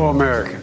beautiful Americans.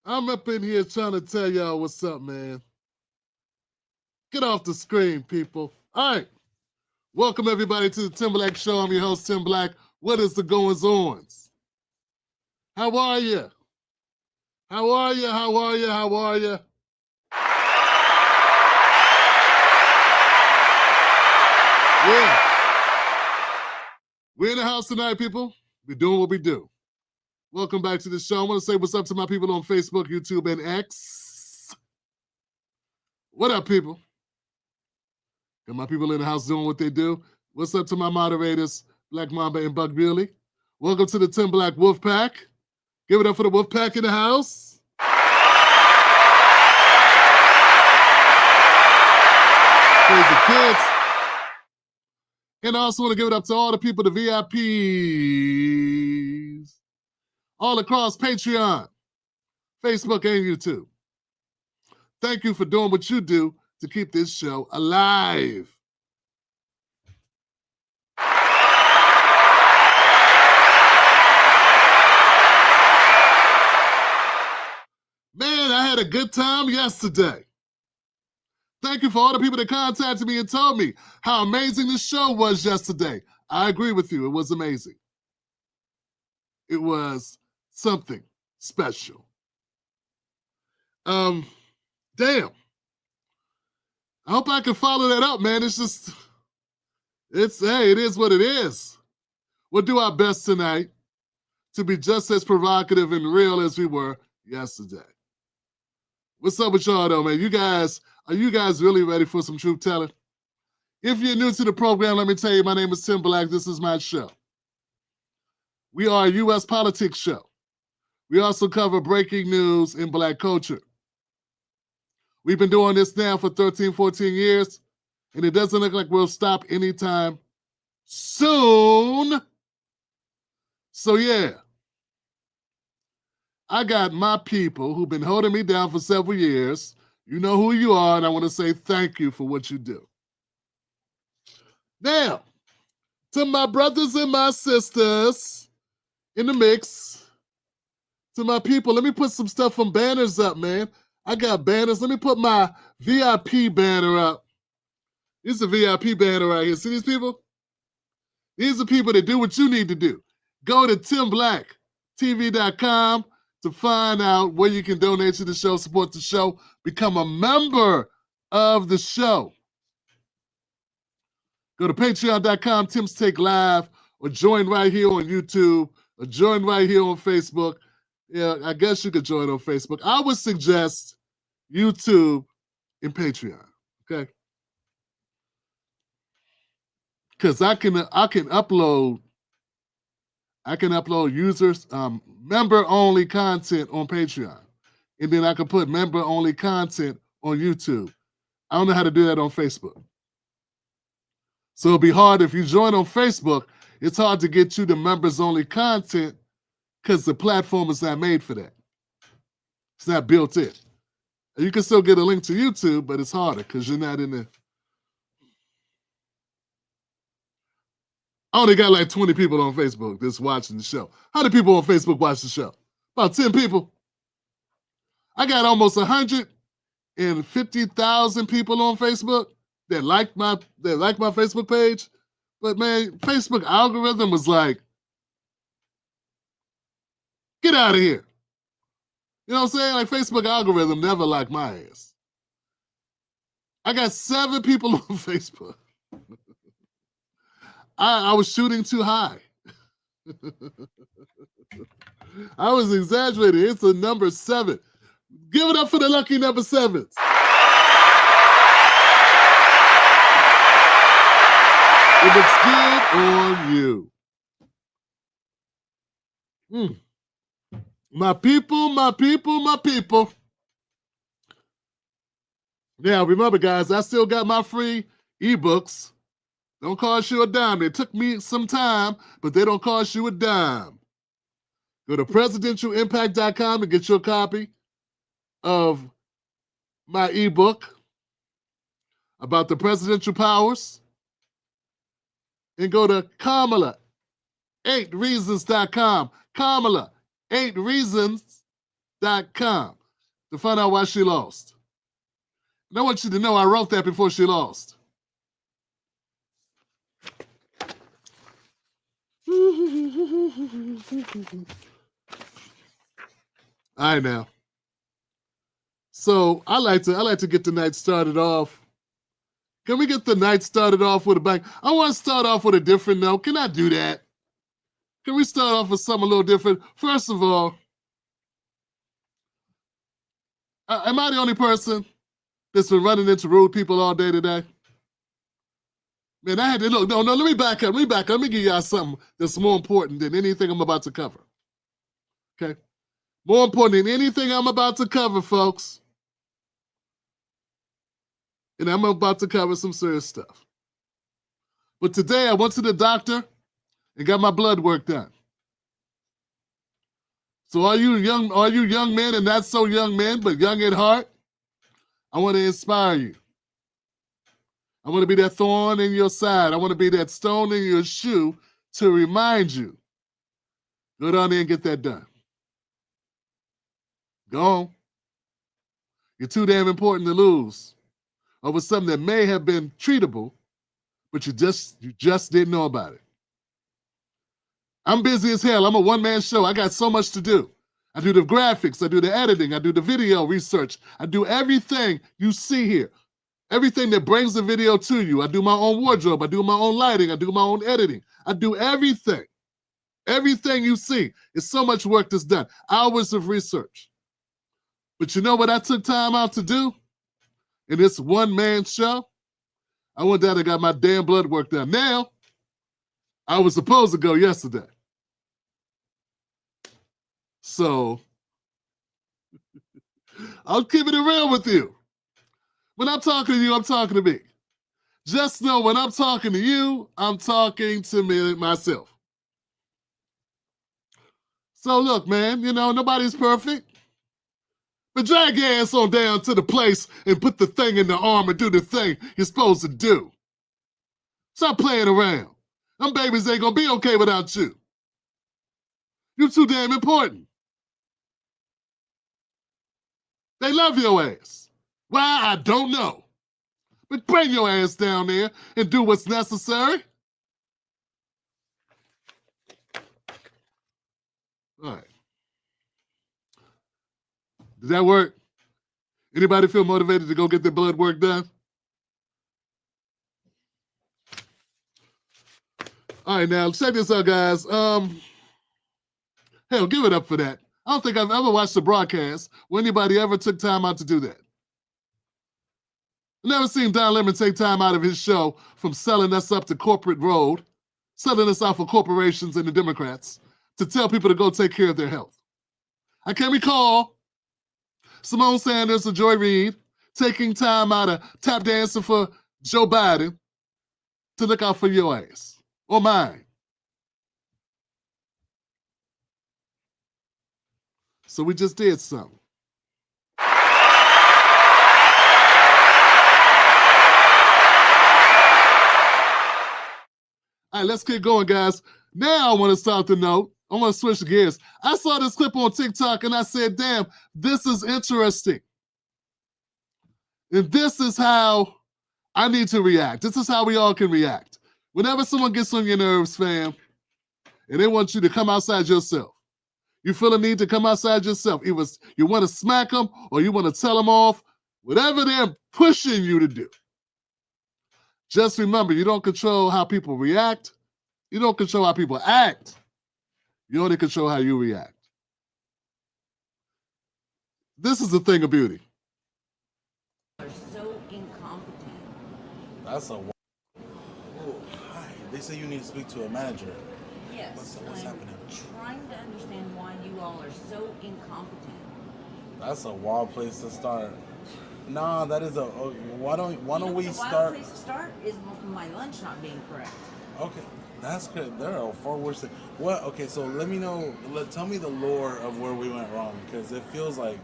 I'm up in here trying to tell y'all what's up, man. Get off the screen, people. All right. Welcome, everybody, to the Tim Black Show. I'm your host, Tim Black. What is the goings-ons? How are you? How are you? How are you? How are you? Yeah. We're in the house tonight, people. We're doing what we do. Welcome back to the show. I want to say what's up to my people on Facebook, YouTube, and X. What up, people? Got my people in the house doing what they do. What's up to my moderators, Black Mamba and Buck Bewley? Welcome to the Tim Black Wolf Pack. Give it up for the Wolf Pack in the house. Crazy kids. And I also want to give it up to all the people, the VIPs, all across Patreon, Facebook, and YouTube. Thank you for doing what you do to keep this show alive. Man, I had a good time yesterday. Thank you for all the people that contacted me and told me how amazing the show was yesterday. I agree with you. It was amazing. It was something special. Damn. I hope I can follow that up, man. It is what it is. We'll do our best tonight to be just as provocative and real as we were yesterday. What's up with y'all, though, man? Are you guys really ready for some truth telling? If you're new to the program, let me tell you, my name is Tim Black. This is my show. We are a U.S. politics show. We also cover breaking news in Black culture. We've been doing this now for 13, 14 years, and it doesn't look like we'll stop anytime soon. So, yeah. I got my people who've been holding me down for several years. You know who you are, and I want to say thank you for what you do. Now, to my brothers and my sisters in the mix, to my people, let me put some stuff from banners up, man. I got banners. Let me put my VIP banner up. This is a VIP banner right here. See these people? These are people that do what you need to do. Go to timblacktv.com to find out where you can donate to the show, support the show, become a member of the show. Go to patreon.com, Tim's Take Live, or join right here on YouTube, or join right here on Facebook. Yeah, I guess you could join on Facebook. I would suggest YouTube and Patreon, okay? Because I can upload users, member-only content on Patreon. And then I can put member-only content on YouTube. I don't know how to do that on Facebook. So it'll be hard if you join on Facebook. It's hard to get you the members-only content because the platform is not made for that. It's not built in. You can still get a link to YouTube, but it's harder because you're not in the... I only got like 20 people on Facebook that's watching the show. How many people on Facebook watch the show? About 10 people. I got almost 150,000 people on Facebook that like my Facebook page. But man, Facebook algorithm was like, get out of here. You know what I'm saying? Like Facebook algorithm never liked my ass. I got 7 people on Facebook. I was shooting too high. I was exaggerating. It's the number 7. Give it up for the lucky number 7s. It looks good on you. My people, my people, my people. Now, remember, guys, I still got my free ebooks. Don't cost you a dime. It took me some time, but they don't cost you a dime. Go to presidentialimpact.com and get your copy of my ebook about the presidential powers. And go to Kamala8reasons.com. Kamala8reasons.com. to find out why she lost. And I want you to know I wrote that before she lost. All right now. So I like to get the night started off. Can we get the night started off with a bang? I want to start off with a different note. Can I do that? Can we start off with something a little different? First of all, am I the only person that's been running into rude people all day today? Man, I had to look. No, let me back up. Let me give y'all something that's more important than anything I'm about to cover. Okay? More important than anything I'm about to cover, folks. And I'm about to cover some serious stuff. But today I went to the doctor and got my blood work done. So all you young men and not so young men, but young at heart, I want to inspire you. I want to be that thorn in your side. I want to be that stone in your shoe to remind you. Go down there and get that done. Go on. You're too damn important to lose over something that may have been treatable, but you just didn't know about it. I'm busy as hell. I'm a one-man show. I got so much to do. I do the graphics. I do the editing. I do the video research. I do everything you see here. Everything that brings the video to you. I do my own wardrobe. I do my own lighting. I do my own editing. I do everything. Everything you see is so much work that's done. Hours of research. But you know what I took time out to do in this one-man show? I went down and got my damn blood work done. Now, I was supposed to go yesterday. So, I'll keep it real with you. When I'm talking to you, I'm talking to me. Just know when I'm talking to you, I'm talking to me myself. So look, man, you know, nobody's perfect. But drag your ass on down to the place and put the thing in the arm and do the thing you're supposed to do. Stop playing around. Them babies ain't gonna be okay without you. You're too damn important. They love your ass. Why? I don't know. But bring your ass down there and do what's necessary. All right. Did that work? Anybody feel motivated to go get their blood work done? All right, now check this out, guys. Hell, give it up for that. I don't think I've ever watched a broadcast where anybody ever took time out to do that. I've never seen Don Lemon take time out of his show from selling us up to corporate road, selling us out for corporations and the Democrats, to tell people to go take care of their health. I can't recall Simone Sanders or Joy Reid taking time out of tap dancing for Joe Biden to look out for your ass or mine. So we just did something. All right, let's keep going, guys. Now I want to start the note. I want to switch gears. I saw this clip on TikTok and I said, damn, this is interesting. And this is how I need to react. This is how we all can react. Whenever someone gets on your nerves, fam, and they want you to come outside yourself, you feel a need to come outside yourself. Either you want to smack them or you want to tell them off, whatever they're pushing you to do. Just remember, you don't control how people react. You don't control how people act. You only control how you react. This is the thing of beauty. They're so incompetent. That's a... Oh, hi. They say you need to speak to a manager. Yes. What's happening? Trying to understand why you all are so incompetent. That's a wild place to start. Nah, that is a... why don't we start... A wild place to start is my lunch not being correct. Okay, that's good. There are far worse things. What? Okay, so let me know... tell me the lore of where we went wrong, because it feels like...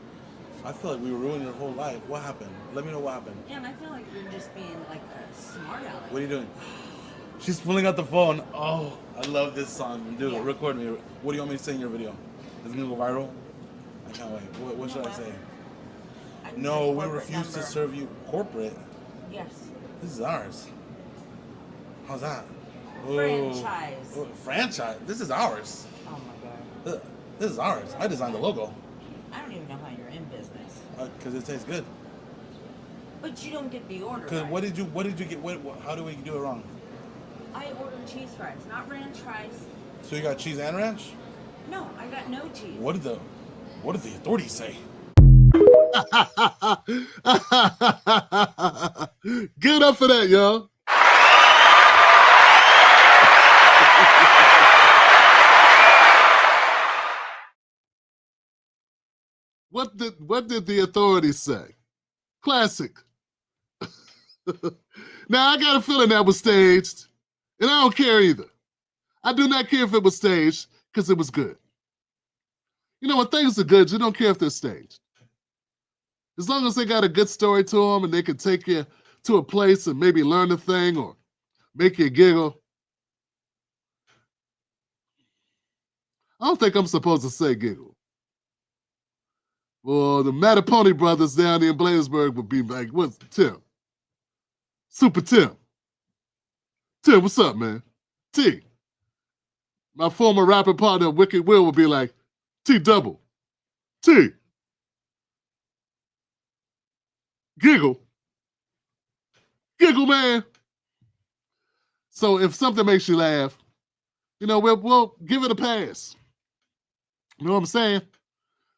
I feel like we ruined your whole life. What happened? Let me know what happened. Yeah, and I feel like you're just being like a smart aleck. What are you doing? She's pulling out the phone. Oh, I love this song. Dude, record me. What do you want me to say in your video? Is it going to go viral? I can't wait. What should I say? No, we corporate refuse to number. serve you corporate. Yes. This is ours. How's that? Franchise. Oh, franchise? This is ours. Oh my God. This is ours. I designed the logo. I don't even know how you're in business. Because it tastes good. But you don't get the order. Because Right. what did you get? How do we do it wrong? I ordered cheese fries, not ranch fries. So you got cheese and ranch? No, I got no cheese. What did the authorities say? Give it up for that, y'all. What did the authorities say? Classic. Now, I got a feeling that was staged, and I don't care either. I do not care if it was staged, because it was good. You know, when things are good, you don't care if they're staged. As long as they got a good story to them and they can take you to a place and maybe learn a thing or make you giggle. I don't think I'm supposed to say giggle. Well, the Mattapony brothers down there in Bladensburg would be like, what's Tim? Super Tim. Tim, what's up, man? T. My former rapping partner, Wicked Will, would be like, T double. T. Giggle. Giggle, man. So if something makes you laugh, you know, we'll give it a pass. You know what I'm saying?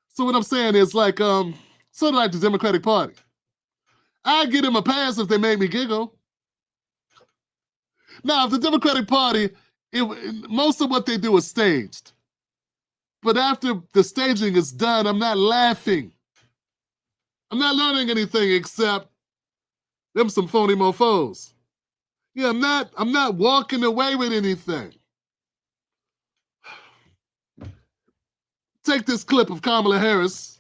So what I'm saying is like, sort of like the Democratic Party. I'd give them a pass if they made me giggle. Now, if the Democratic Party, most of what they do is staged. But after the staging is done, I'm not laughing. I'm not learning anything except them some phony mofos. Yeah, I'm not walking away with anything. Take this clip of Kamala Harris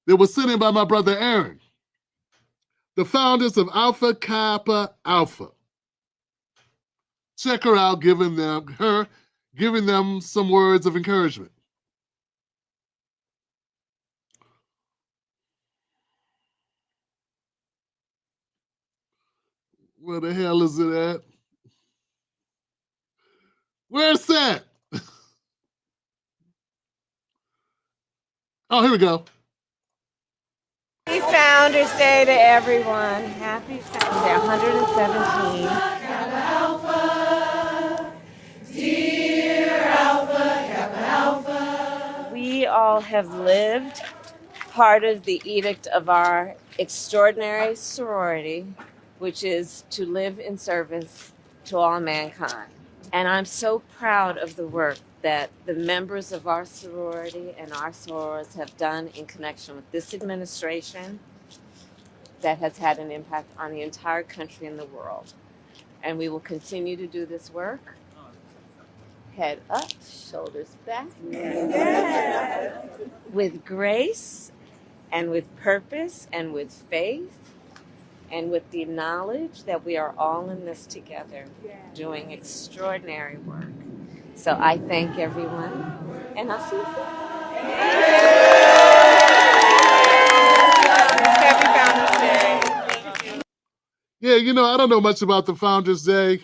that was sent in by my brother Aaron, the founders of Alpha Kappa Alpha. Check her out, giving them some words of encouragement. Where the hell is it at? Where's that? Oh, here we go. Happy Founders Day to everyone. Happy Founders Day, 117. Kappa Alpha, dear Alpha, Kappa Alpha. We all have lived part of the edict of our extraordinary sorority, which is to live in service to all mankind. And I'm so proud of the work that the members of our sorority and our sorors have done in connection with this administration that has had an impact on the entire country and the world. And we will continue to do this work. Head up, shoulders back. Yes. With grace and with purpose and with faith and with the knowledge that we are all in this together doing extraordinary work. So I thank everyone, and I'll see you soon. Happy Founders Day. Yeah, you know, I don't know much about the Founders Day.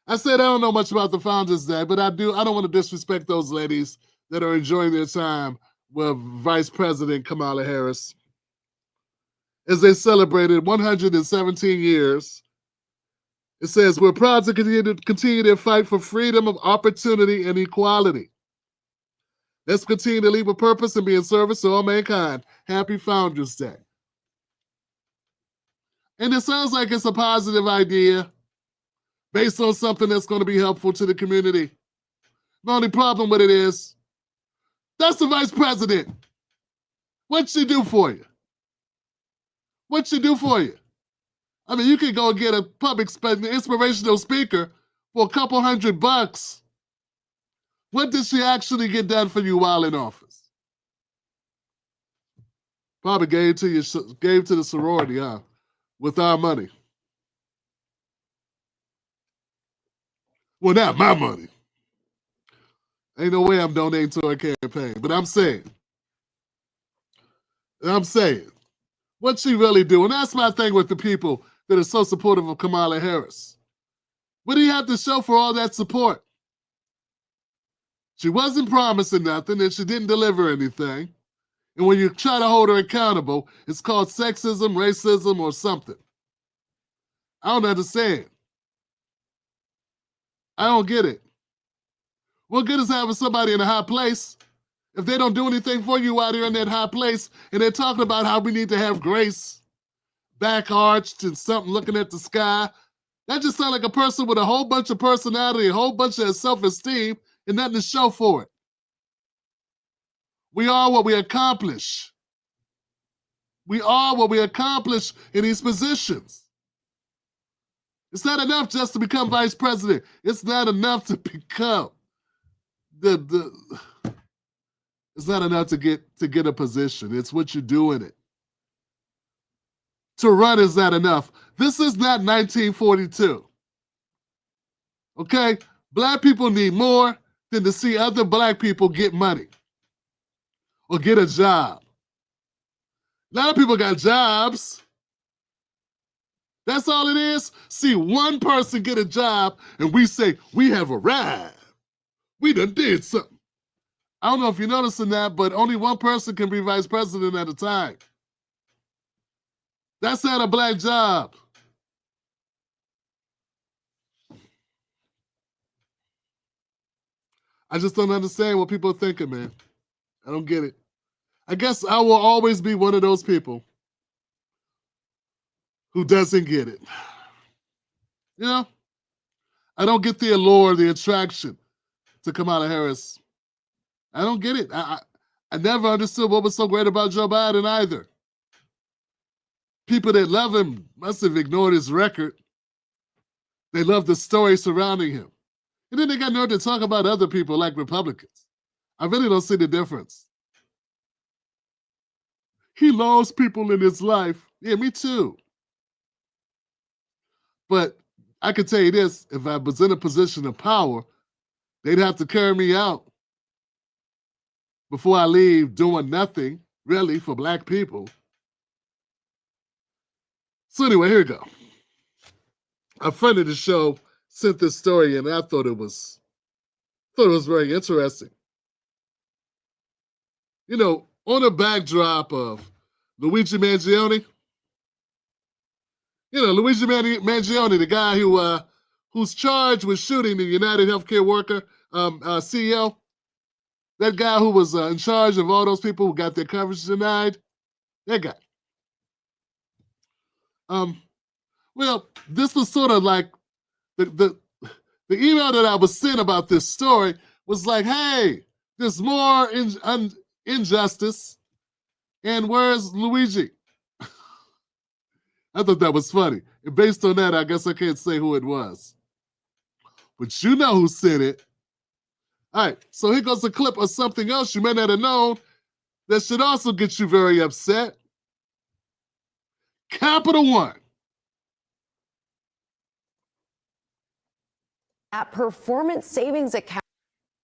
I said I don't know much about the Founders Day, but I don't want to disrespect those ladies that are enjoying their time with Vice President Kamala Harris as they celebrated 117 years. It says, we're proud to continue their fight for freedom of opportunity and equality. Let's continue to lead with purpose and be in service to all mankind. Happy Founders Day. And it sounds like it's a positive idea based on something that's going to be helpful to the community. The only problem with it is, that's the vice president. What'd she do for you? What'd she do for you? I mean, you could go get a inspirational speaker for a couple $100. What did she actually get done for you while in office? Probably gave to the sorority, huh? With our money. Well, not my money. Ain't no way I'm donating to her campaign, but I'm saying. And I'm saying, what's she really doing? That's my thing with the people that are so supportive of Kamala Harris. What do you have to show for all that support? She wasn't promising nothing and she didn't deliver anything. And when you try to hold her accountable, it's called sexism, racism, or something. I don't understand. I don't get it. What good is having somebody in a high place if they don't do anything for you out here in that high place and they're talking about how we need to have grace, back arched and something looking at the sky? That just sounds like a person with a whole bunch of personality, a whole bunch of self-esteem, and nothing to show for it. We are what we accomplish. We are what we accomplish in these positions. It's not enough just to become vice president. It's not enough to become it's not enough to get a position. It's what you do in it. To run is not enough. This is not 1942. Okay? Black people need more than to see other black people get money or get a job. A lot of people got jobs. That's all it is. See one person get a job and we say, we have arrived. We done did something. I don't know if you're noticing that, but only one person can be vice president at a time. That's not a black job. I just don't understand what people are thinking, man. I don't get it. I guess I will always be one of those people who doesn't get it. You know? I don't get the allure, the attraction to Kamala Harris. I don't get it. I never understood what was so great about Joe Biden either. People that love him must have ignored his record. They love the story surrounding him. And then they got nerve to talk about other people like Republicans. I really don't see the difference. He lost people in his life. Yeah, me too. But I can tell you this, if I was in a position of power, they'd have to carry me out before I leave doing nothing, really, for black people. So anyway, here we go. A friend of the show sent this story in, and I thought it was very interesting. You know, on the backdrop of Luigi Mangione, Mangione, the guy who's charged with shooting the United Healthcare worker, CEO, that guy who was in charge of all those people who got their coverage denied, that guy. Well, this was sort of like the email that I was sent about this story was like, hey, there's more injustice, and where's Luigi? I thought that was funny. And based on that, I guess I can't say who it was. But you know who sent it. All right, so here goes a clip of something else you may not have known that should also get you very upset. Capital One. At performance savings account.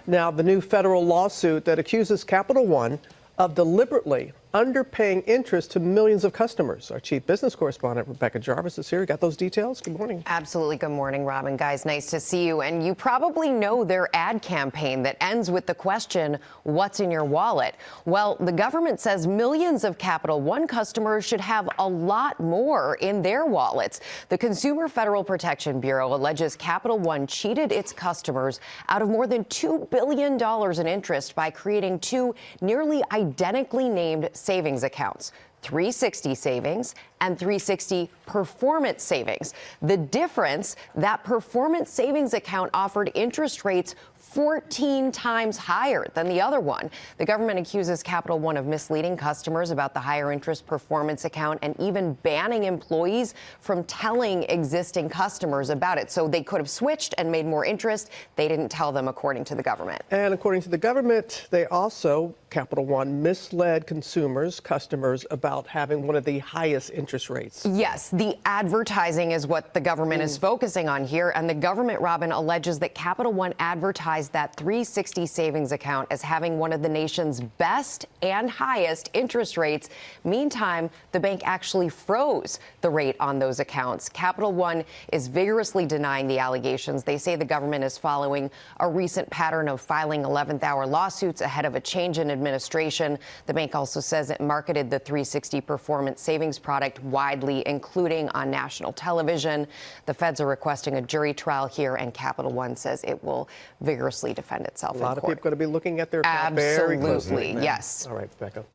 Now, the new federal lawsuit that accuses Capital One of deliberately underpaying interest to millions of customers. Our chief business correspondent, Rebecca Jarvis, is here. Got those details? Good morning. Absolutely. Good morning, Robin. Guys, nice to see you. And you probably know their ad campaign that ends with the question, what's in your wallet? Well, the government says millions of Capital One customers should have a lot more in their wallets. The Consumer Federal Protection Bureau alleges Capital One cheated its customers out of more than $2 billion in interest by creating two nearly identically named savings accounts, 360 Savings and 360 Performance Savings. The difference, that Performance Savings account offered interest rates 14 times higher than the other one. The government accuses Capital One of misleading customers about the higher interest performance account and even banning employees from telling existing customers about it. So they could have switched and made more interest. They didn't tell them, according to the government. And according to the government, they also, Capital One, misled customers about about having one of the highest interest rates. Yes, the advertising is what the government is focusing on here. And the government, Robin, alleges that Capital One advertised that 360 savings account as having one of the nation's best and highest interest rates. Meantime, the bank actually froze the rate on those accounts. Capital One is vigorously denying the allegations. They say the government is following a recent pattern of filing 11th-hour lawsuits ahead of a change in administration. The bank also says it marketed the 360 performance savings product widely, including on national television. The feds are requesting a jury trial here, and Capital One says it will vigorously defend itself in court. A lot of people are going to be looking at their account very closely. Absolutely, yes. All right, Becca.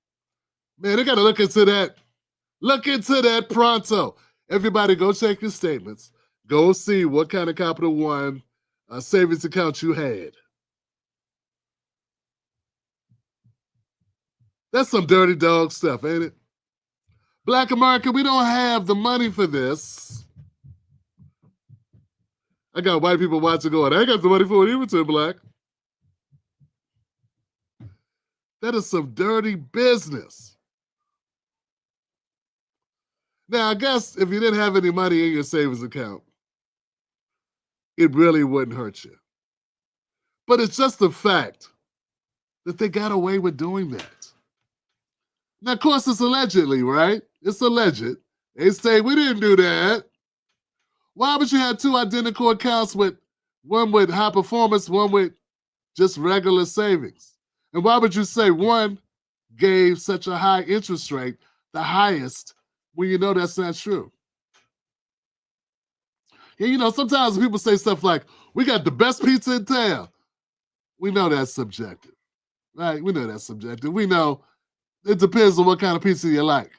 Man, they got to look into that. Look into that pronto. Everybody go check your statements. Go see what kind of Capital One savings account you had. That's some dirty dog stuff, ain't it? Black America, we don't have the money for this. I got white people watching going, I ain't got the money for it even to black. That is some dirty business. Now, I guess if you didn't have any money in your savings account, it really wouldn't hurt you. But it's just the fact that they got away with doing that. Now, of course, it's allegedly, right? It's alleged. They say, we didn't do that. Why would you have two identical accounts with one with high performance, one with just regular savings? And why would you say one gave such a high interest rate, the highest, when you know that's not true? Yeah, you know, sometimes people say stuff like, we got the best pizza in town. We know that's subjective, right? We know that's subjective. We know it depends on what kind of pizza you like,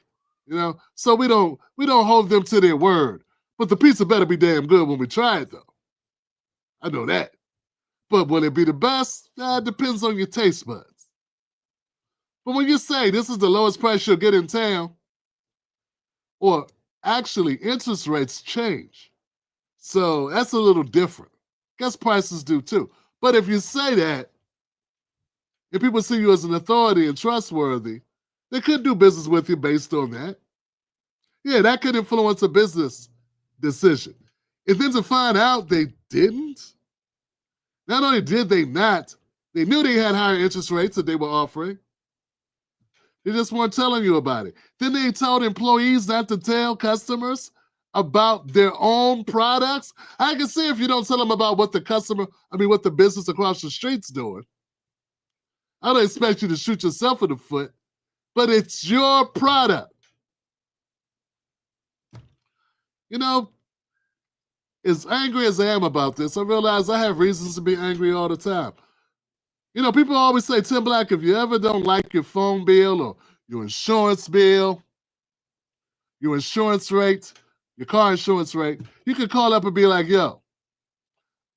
you know? So we don't hold them to their word. But the pizza better be damn good when we try it, though. I know that. But will it be the best? It depends on your taste buds. But when you say this is the lowest price you'll get in town, or actually interest rates change. So that's a little different. Guess prices do too. But if you say that, and people see you as an authority and trustworthy, they could do business with you based on that. Yeah, that could influence a business decision. And then to find out they didn't, not only did they not, they knew they had higher interest rates that they were offering. They just weren't telling you about it. Then they told employees not to tell customers about their own products. I can see if you don't tell them about what what the business across the street's doing. I don't expect you to shoot yourself in the foot, but it's your product. You know, as angry as I am about this, I realize I have reasons to be angry all the time. You know, people always say, Tim Black, if you ever don't like your phone bill or your insurance bill, your insurance rate, your car insurance rate, you can call up and be like, yo,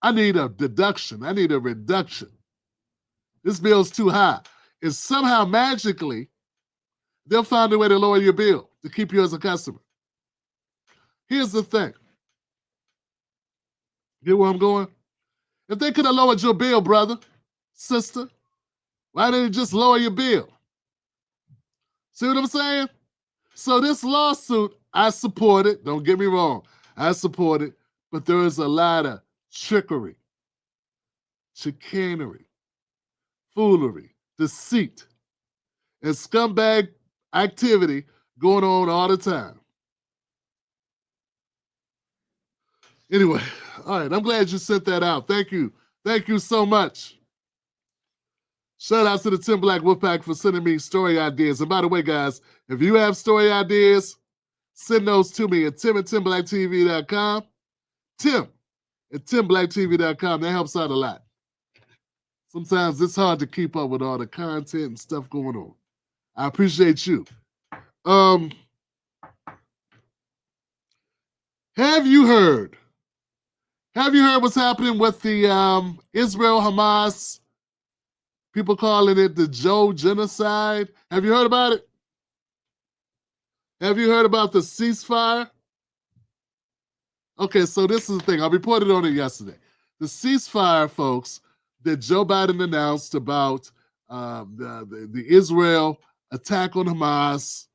I need a deduction. I need a reduction. This bill's too high. And somehow magically, they'll find a way to lower your bill to keep you as a customer. Here's the thing. Get where I'm going? If they could have lowered your bill, brother, sister, why didn't they just lower your bill? See what I'm saying? So this lawsuit, I support it. Don't get me wrong. I support it. But there is a lot of trickery, chicanery, foolery, deceit, and scumbag activity going on all the time. Anyway, all right, I'm glad you sent that out. Thank you. Thank you so much. Shout out to the Tim Black Wolfpack for sending me story ideas. And by the way, guys, if you have story ideas, send those to me at tim@timblacktv.com. Tim@timblacktv.com. That helps out a lot. Sometimes it's hard to keep up with all the content and stuff going on. I appreciate you. Have you heard what's happening with the Israel-Hamas? People calling it the Joe genocide. Have you heard about it? Have you heard about the ceasefire? Okay, so this is the thing. I reported on it yesterday. The ceasefire, folks, that Joe Biden announced about the Israel attack on Hamas,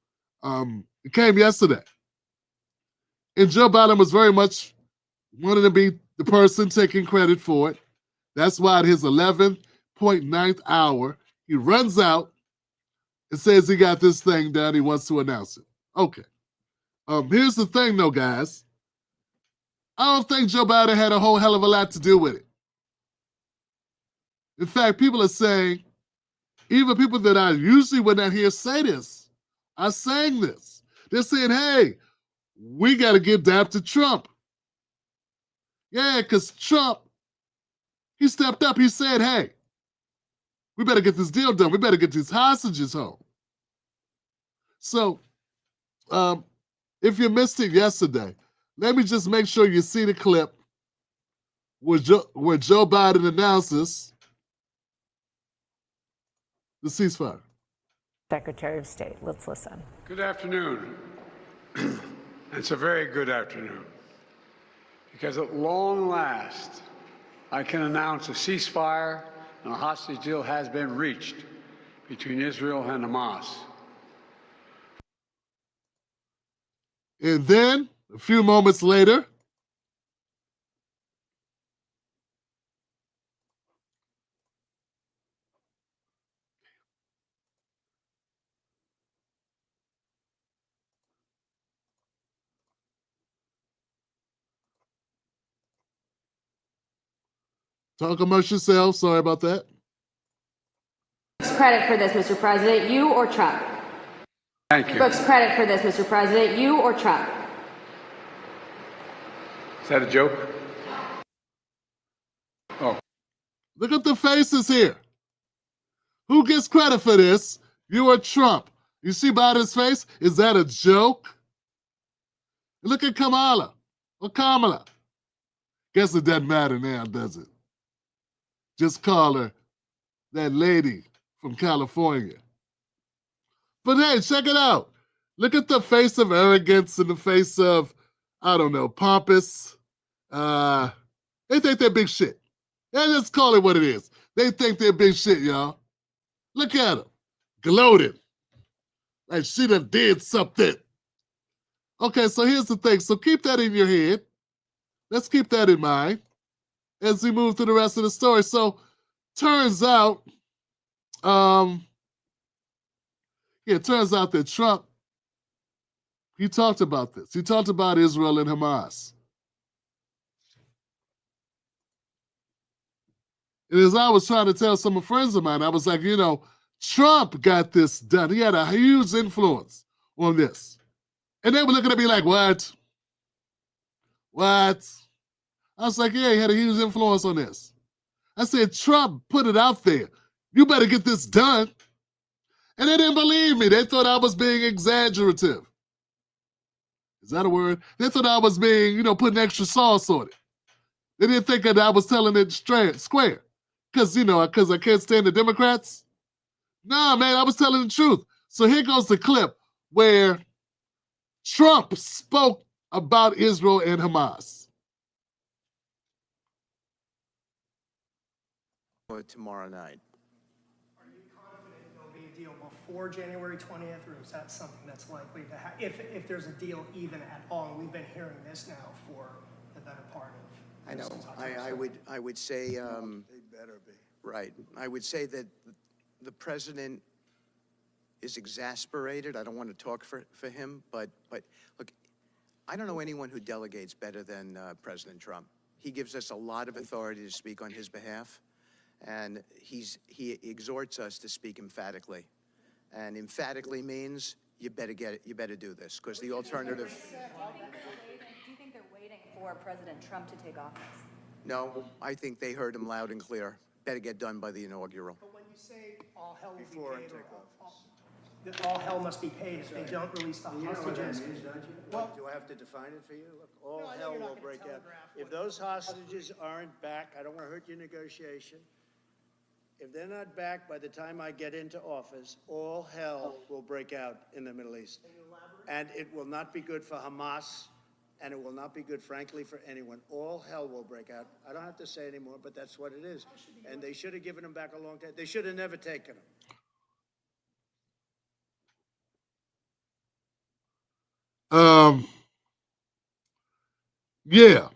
It came yesterday. And Joe Biden was very much wanting to be the person taking credit for it. That's why at his 11.9th hour, he runs out and says he got this thing done. He wants to announce it. Okay. Here's the thing, though, guys. I don't think Joe Biden had a whole hell of a lot to do with it. In fact, people are saying, even people that I usually would not hear say this, are saying this. They're saying, hey, we got to give that to Trump. Yeah, because Trump, he stepped up. He said, hey, we better get this deal done. We better get these hostages home. So, if you missed it yesterday, let me just make sure you see the clip where Joe Biden announces the ceasefire. Secretary of State, let's listen. Good afternoon. It's a very good afternoon because at long last, I can announce a ceasefire and a hostage deal has been reached between Israel and Hamas. And then, a few moments later, talk amongst yourselves. Sorry about that. Credit for this, Mr. President, you or Trump? Thank you. Books credit for this, Mr. President, you or Trump? Is that a joke? Oh. Look at the faces here. Who gets credit for this? You or Trump? You see Biden's face? Is that a joke? Look at Kamala or Kamala. Guess it doesn't matter now, does it? Just call her that lady from California. But hey, check it out. Look at the face of arrogance and the face of, I don't know, pompous. They think they're big shit. Yeah, let's call it what it is. They think they're big shit, y'all. Look at them. Gloating. Like she done did something. Okay, so here's the thing. So keep that in your head. Let's keep that in mind as we move through the rest of the story. So turns out, it turns out that Trump, he talked about this. He talked about Israel and Hamas. And as I was trying to tell some friends of mine, I was like, Trump got this done. He had a huge influence on this. And they were looking at me like, what? What? I was like, yeah, he had a huge influence on this. I said, Trump put it out there. You better get this done. And they didn't believe me. They thought I was being exaggerative. Is that a word? They thought I was being, putting extra sauce on it. They didn't think that I was telling it square. Because I can't stand the Democrats. Nah, man, I was telling the truth. So here goes the clip where Trump spoke about Israel and Hamas. Tomorrow night. Are you confident there'll be a deal before January 20th, or is that something that's likely to happen? If there's a deal even at all, and we've been hearing this now for the better part of. I know. I would say. They better be. Right. I would say that the president is exasperated. I don't want to talk for him, but look, I don't know anyone who delegates better than President Trump. He gives us a lot of authority to speak on his behalf. And he exhorts us to speak emphatically, and emphatically means you better get it. You better do this, because the alternative. Do you think they're waiting for President Trump to take office? No, I think they heard him loud and clear. Better get done by the inaugural. But when you say all hell will be paid, that all hell must be paid if they don't release the hostages. Well, do I have to define it for you? Look, all hell will break out. If those hostages aren't back, I don't want to hurt your negotiation. If they're not back by the time I get into office, all hell will break out in the Middle East. And it will not be good for Hamas, and it will not be good, frankly, for anyone. All hell will break out. I don't have to say anymore, but that's what it is. And they should have given them back a long time. They should have never taken them. Yeah.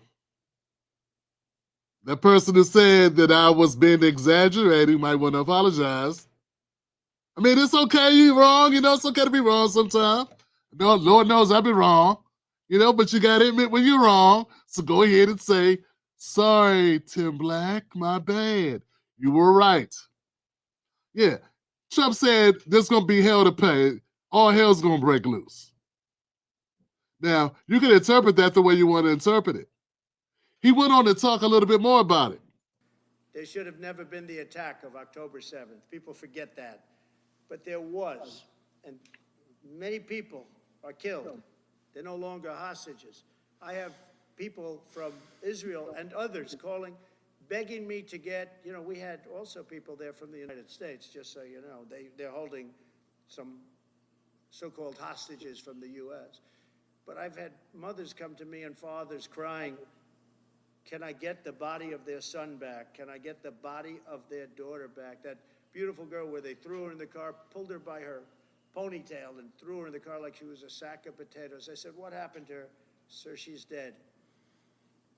That person who said that I was being exaggerating might want to apologize. I mean, it's okay, you're wrong. You know, it's okay to be wrong sometimes. No, Lord knows I've been wrong. You know, but you got to admit when you're wrong. So go ahead and say, sorry, Tim Black, my bad. You were right. Yeah. Trump said there's going to be hell to pay. All hell's going to break loose. Now, you can interpret that the way you want to interpret it. He went on to talk a little bit more about it. There should have never been the attack of October 7th. People forget that. But there was, and many people are killed. They're no longer hostages. I have people from Israel and others calling, begging me to get, you know, we had also people there from the United States, just so you know. They're holding some so-called hostages from the U.S. But I've had mothers come to me and fathers crying, can I get the body of their son back? Can I get the body of their daughter back? That beautiful girl where they threw her in the car, pulled her by her ponytail and threw her in the car like she was a sack of potatoes. I said, what happened to her? Sir, she's dead.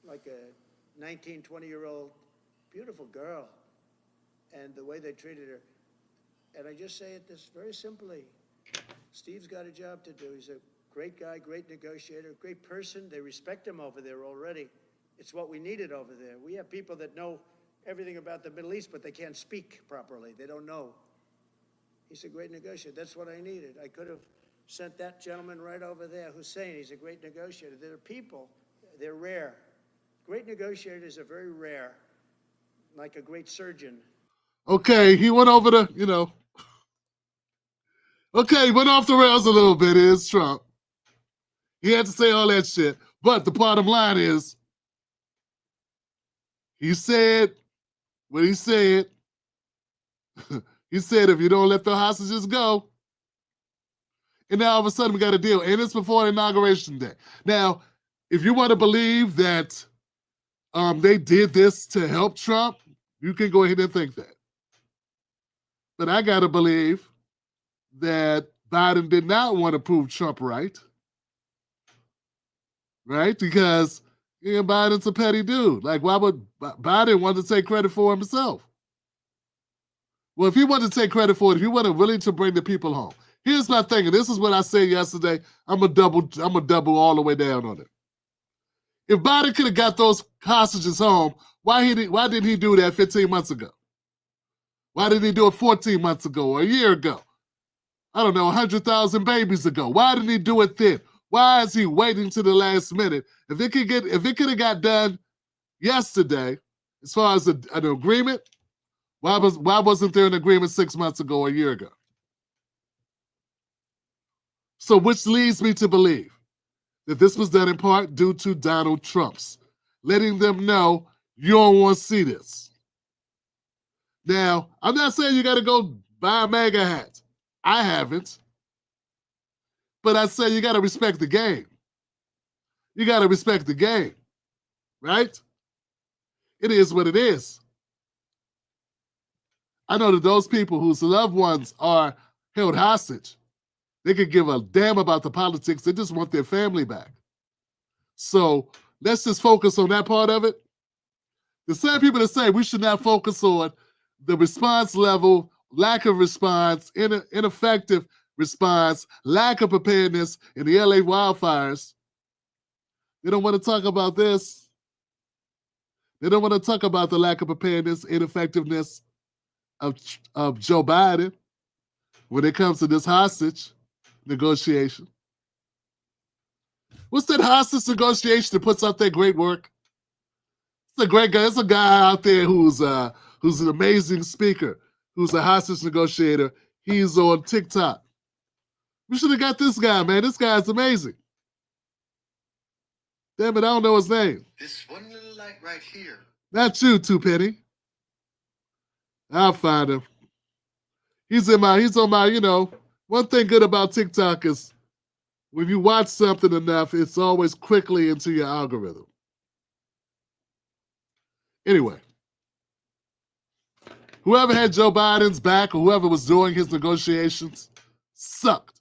Like a 19, 20-year-old beautiful girl. And the way they treated her. And I just say it this very simply. Steve's got a job to do. He's a great guy, great negotiator, great person. They respect him over there already. It's what we needed over there. We have people that know everything about the Middle East, but they can't speak properly. They don't know. He's a great negotiator. That's what I needed. I could have sent that gentleman right over there, Hussein. He's a great negotiator. There are people, they're rare. Great negotiators are very rare, like a great surgeon. Okay, he went over the, you know. Okay, he went off the rails a little bit. It's Trump. He had to say all that shit. But the bottom line is, he said what he said. He said, if you don't let the hostages go, and now all of a sudden we got a deal. And it's before Inauguration Day. Now, if you want to believe that they did this to help Trump, you can go ahead and think that. But I got to believe that Biden did not want to prove Trump right. Right? Because Biden's a petty dude. Like, why would Biden want to take credit for himself? Well, if he wanted to take credit for it, if he wasn't willing to bring the people home. Here's my thing, and this is what I said yesterday. I'm a double all the way down on it. If Biden could have got those hostages home, why didn't he do that 15 months ago? Why didn't he do it 14 months ago or a year ago? I don't know, 100,000 babies ago. Why didn't he do it then? Why is he waiting to the last minute? If it could have got done yesterday, as far as an agreement, why wasn't there an agreement 6 months ago or a year ago? So which leads me to believe that this was done in part due to Donald Trump's letting them know you don't want to see this. Now, I'm not saying you got to go buy a MAGA hat. I haven't. But I say you got to respect the game. You got to respect the game, right? It is what it is. I know that those people whose loved ones are held hostage, they could give a damn about the politics. They just want their family back. So let's just focus on that part of it. The same people that say we should not focus on the response level, lack of response, ineffective response, lack of preparedness in the LA wildfires. They don't want to talk about this. They don't want to talk about the lack of preparedness, ineffectiveness of Joe Biden when it comes to this hostage negotiation. What's that hostage negotiation that puts out that great work? It's a great guy. It's a guy out there who's an amazing speaker, who's a hostage negotiator. He's on TikTok. We should have got this guy, man. This guy's amazing. Damn it, I don't know his name. This one little light right here. Not you, Two Penny. I'll find him. He's on my, one thing good about TikTok is when you watch something enough, it's always quickly into your algorithm. Anyway, whoever had Joe Biden's back or whoever was doing his negotiations sucked.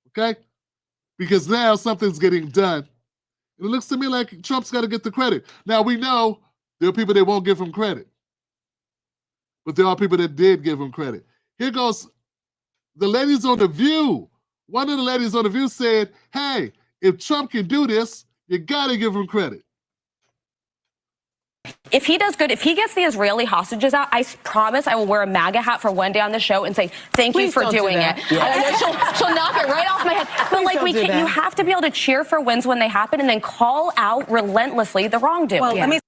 Okay? because now something's getting done. And it looks to me like Trump's got to get the credit. Now, we know there are people that won't give him credit, but there are people that did give him credit. Here goes the ladies on The View. One of the ladies on The View said, hey, if Trump can do this, you got to give him credit. If he does good, if he gets the Israeli hostages out, I promise I will wear a MAGA hat for one day on the show and say, thank you for doing it. Yeah. And then she'll knock it right off my head. But like, you have to be able to cheer for wins when they happen and then call out relentlessly the wrongdoing. Well,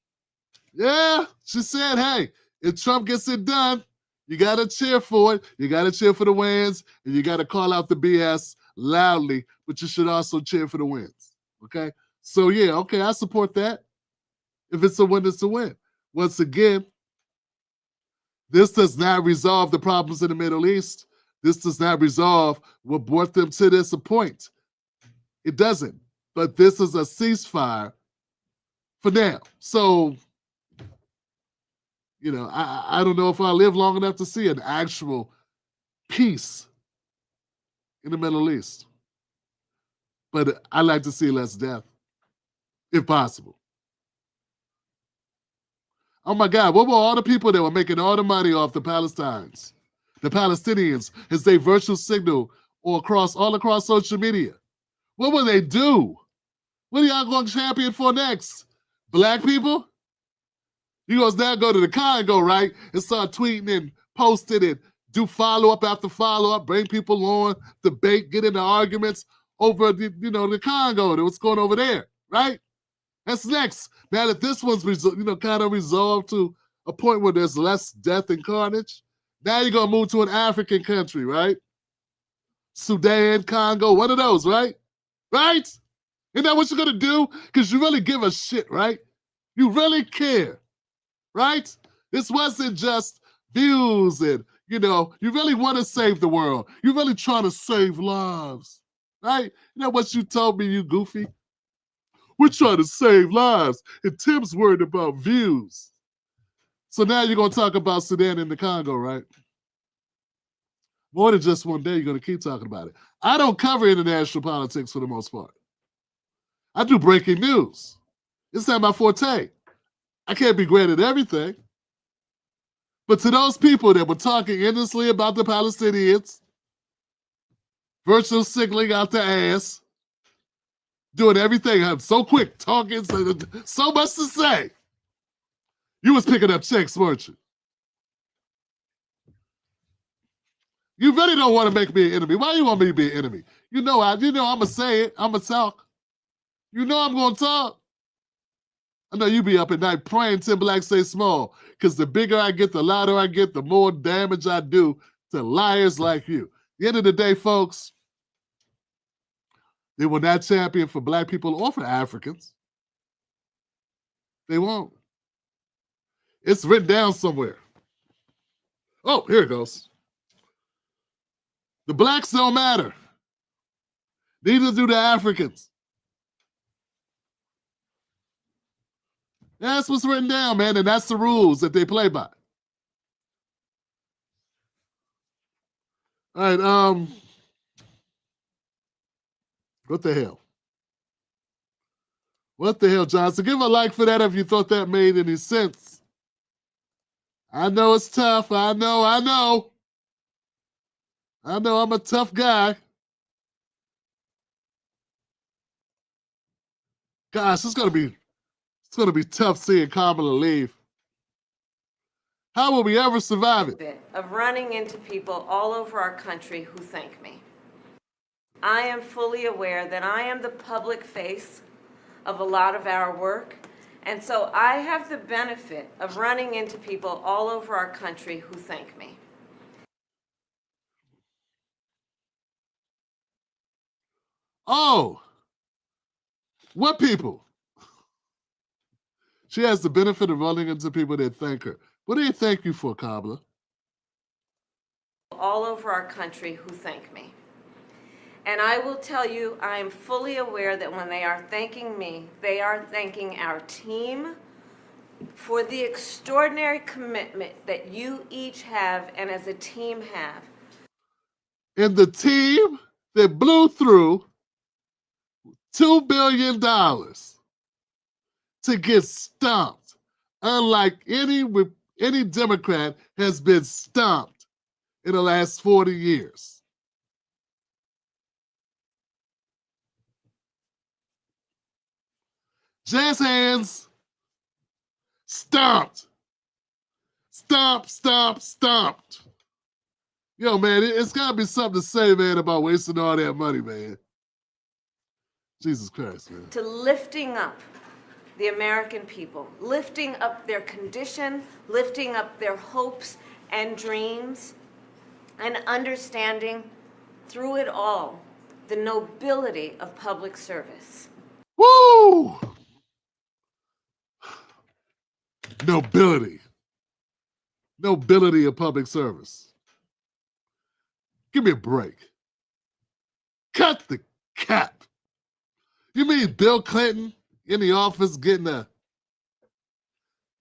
yeah, she said, hey, if Trump gets it done, you got to cheer for it. You got to cheer for the wins, and you got to call out the BS loudly, but you should also cheer for the wins. Okay? So, yeah, okay, I support that. If it's a win, it's a win. Once again, this does not resolve the problems in the Middle East. This does not resolve what brought them to this point. It doesn't. But this is a ceasefire for now. So, you know, I don't know if I live long enough to see an actual peace in the Middle East. But I'd like to see less death, if possible. Oh my God, what were all the people that were making all the money off the Palestinians as they virtual signal all across social media? What will they do? What are y'all going to champion for next? Black people? You guys now go to the Congo, right? And start tweeting and posting and do follow-up after follow-up, bring people on, debate, get into arguments over the Congo, what's going over there, right? That's next. Now that this one's kind of resolved to a point where there's less death and carnage, now you're going to move to an African country, right? Sudan, Congo, one of those, right? Right? Isn't that what you're going to do? Because you really give a shit, right? You really care, right? This wasn't just views and, you really want to save the world. You're really trying to save lives, right? You know what you told me, you goofy? We're trying to save lives, and Tim's worried about views. So now you're going to talk about Sudan and the Congo, right? More than just one day, you're going to keep talking about it. I don't cover international politics for the most part. I do breaking news. It's not my forte. I can't be great at everything. But to those people that were talking endlessly about the Palestinians, virtual signaling out their ass, doing everything, I'm so quick, talking, so much to say. You was picking up checks, weren't you? You really don't want to make me an enemy. Why you want me to be an enemy? I'm gonna say it. I'm gonna talk. You know I'm gonna talk. I know you be up at night praying Tim Black stay small, because the bigger I get, the louder I get, the more damage I do to liars like you. At the end of the day, folks, they will not champion for Black people or for Africans. They won't. It's written down somewhere. Oh, here it goes. The Blacks don't matter. Neither do the Africans. That's what's written down, man, and that's the rules that they play by. All right, what the hell? What the hell, Johnson? Give a like for that if you thought that made any sense. I know it's tough. I know I'm a tough guy. Gosh, it's gonna be tough seeing Kamala leave. How will we ever survive it? Of running into people all over our country who thank me. I am fully aware that I am the public face of a lot of our work, and so I have the benefit of running into people all over our country who thank me. Oh, what people? She has the benefit of running into people that thank her. What do they thank you for, Kamala? All over our country who thank me. And I will tell you, I am fully aware that when they are thanking me, they are thanking our team for the extraordinary commitment that you each have and as a team have. And the team that blew through $2 billion to get stumped, unlike any Democrat has been stumped in the last 40 years. Jazz hands, stumped. Stumped. Yo, man, it's got to be something to say, man, about wasting all that money, man. Jesus Christ, man. To lifting up the American people, lifting up their condition, lifting up their hopes and dreams, and understanding through it all the nobility of public service. Woo! Nobility of public service. Give me a break. Cut the cap. You mean Bill Clinton in the office getting a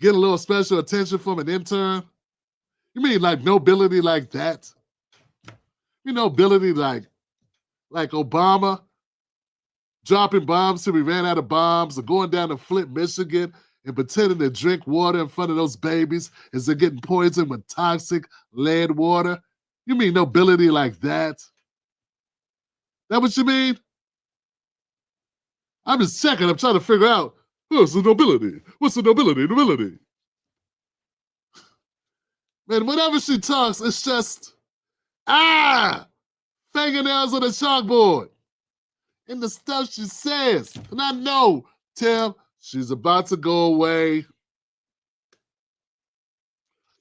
little special attention from an intern? You mean like nobility like that? You know, nobility like Obama dropping bombs till we ran out of bombs, or going down to Flint, Michigan, and pretending to drink water in front of those babies as they're getting poisoned with toxic lead water? You mean nobility like that? That what you mean? I'm just checking. I'm trying to figure out, what's the nobility? What's the nobility? Man, whenever she talks, it's just, fingernails on the chalkboard. And the stuff she says. And I know, Tim, she's about to go away.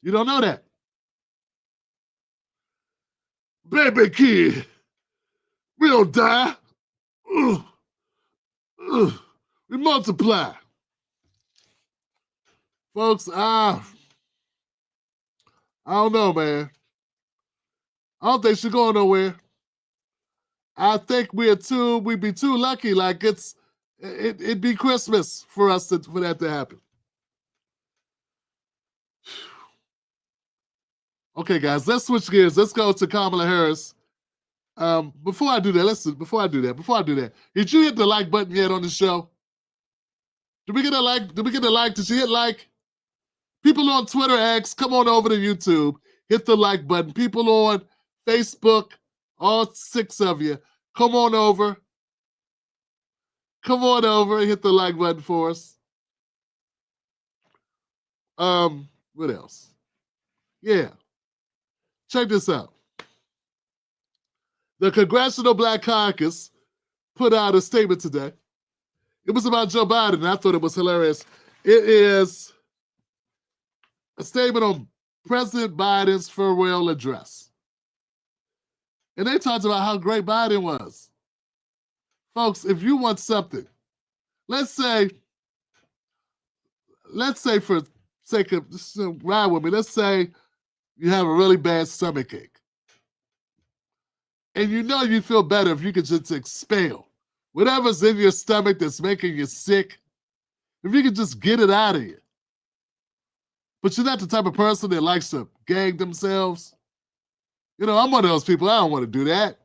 You don't know that. Baby kid, we don't die. We multiply. Folks, I don't know, man. I don't think she's going nowhere. I think we'd be too lucky. Like it'd be Christmas for us for that to happen. Okay, guys, let's switch gears. Let's go to Kamala Harris. Before I do that, did you hit the like button yet on the show? Did we get a like? Did you hit like? People on Twitter, X, come on over to YouTube. Hit the like button. People on Facebook, all 6 of you, come on over. Come on over and hit the like button for us. What else? Yeah. Check this out. The Congressional Black Caucus put out a statement today. It was about Joe Biden, and I thought it was hilarious. It is a statement on President Biden's farewell address. And they talked about how great Biden was. Folks, if you want something, let's say for sake of, just ride with me, let's say you have a really bad stomachache. And you know you feel better if you could just expel whatever's in your stomach that's making you sick, if you could just get it out of you. But you're not the type of person that likes to gag themselves. You know, I'm one of those people, I don't want to do that.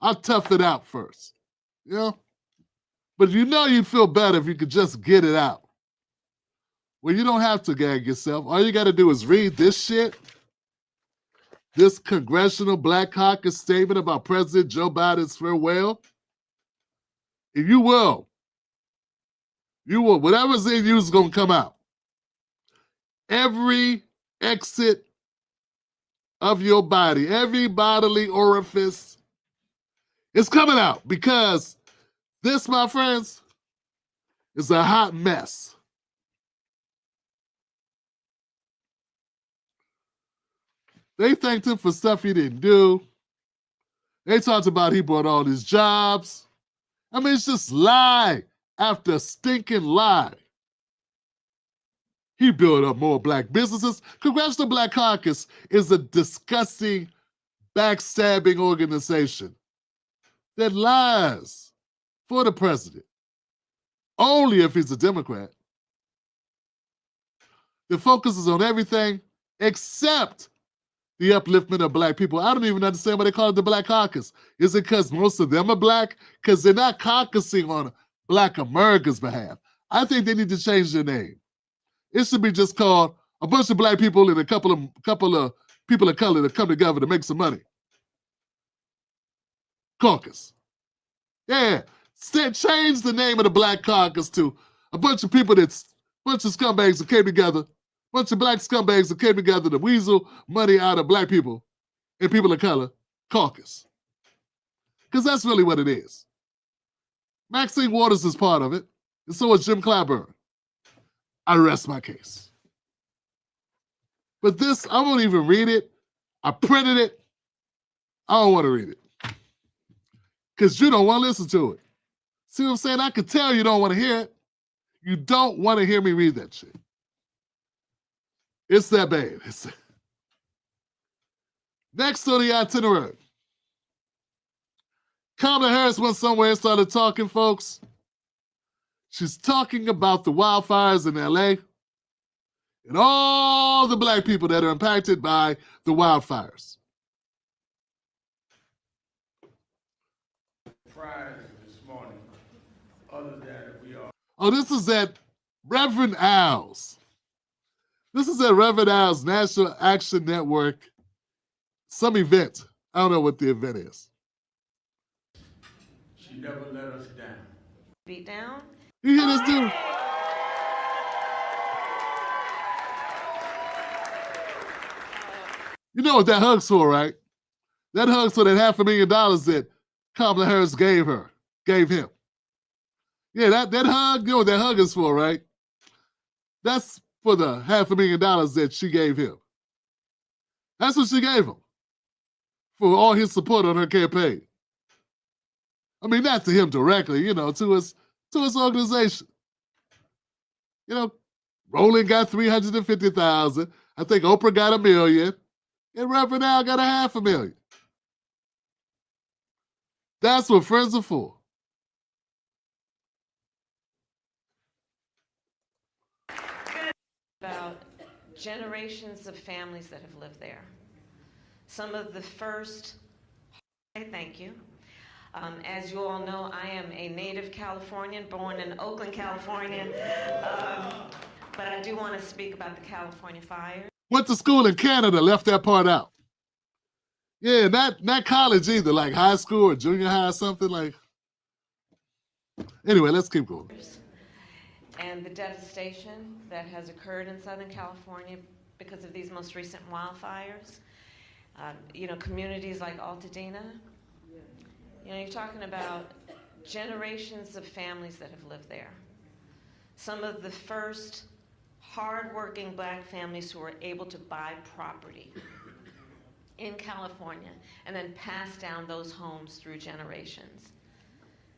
I'll tough it out first, you know? But you know you'd feel better if you could just get it out. Well, you don't have to gag yourself. All you got to do is read this shit, this Congressional Black Caucus statement about President Joe Biden's farewell, and you will, whatever's in you is going to come out. Every exit of your body, every bodily orifice is coming out, because this, my friends, is a hot mess. They thanked him for stuff he didn't do. They talked about he brought all these jobs. I mean, it's just lie after stinking lie. He built up more black businesses. Congressional Black Caucus is a disgusting, backstabbing organization that lies for the president, only if he's a Democrat. That focuses on everything except the upliftment of black people. I don't even understand why they call it the Black Caucus. Is it because most of them are black? Because they're not caucusing on Black America's behalf. I think they need to change their name. It should be just called a bunch of black people and a couple of people of color that come together to make some money. Caucus. Yeah. Change the name of the Black Caucus to a bunch of people bunch of scumbags that came together, bunch of black scumbags that came together to weasel money out of black people and people of color. Caucus. Because that's really what it is. Maxine Waters is part of it, and so is Jim Clyburn. I rest my case. But this, I won't even read it. I printed it. I don't want to read it. Because you don't want to listen to it. See what I'm saying? I could tell you don't want to hear it. You don't want to hear me read that shit. It's that bad. Next on the itinerary. Kamala Harris went somewhere and started talking, folks. She's talking about the wildfires in LA and all the black people that are impacted by the wildfires. This morning, other than we are. Oh, this is at Reverend Al's. This is at Reverend Al's National Action Network, some event. I don't know what the event is. She never let us down. Beat down? You hear this dude? You know what that hug's for, right? That hug's for that $500,000 that Kamala Harris gave him. Yeah, that hug, you know what that hug is for, right? That's for the $500,000 that she gave him. That's what she gave him for all his support on her campaign. I mean, not to him directly, to his organization. Roland got $350,000. I think Oprah got $1 million, and Reverend Al got $500,000. That's what friends are for. About generations of families that have lived there. Some of the first, thank you. As you all know, I am a native Californian, born in Oakland, California. But I do want to speak about the California fires. Went to school in Canada, left that part out. Yeah, not college either, like high school or junior high or something like. Anyway, let's keep going. And the devastation that has occurred in Southern California because of these most recent wildfires. Communities like Altadena. You're talking about generations of families that have lived there. Some of the first hardworking black families who were able to buy property in California and then pass down those homes through generations.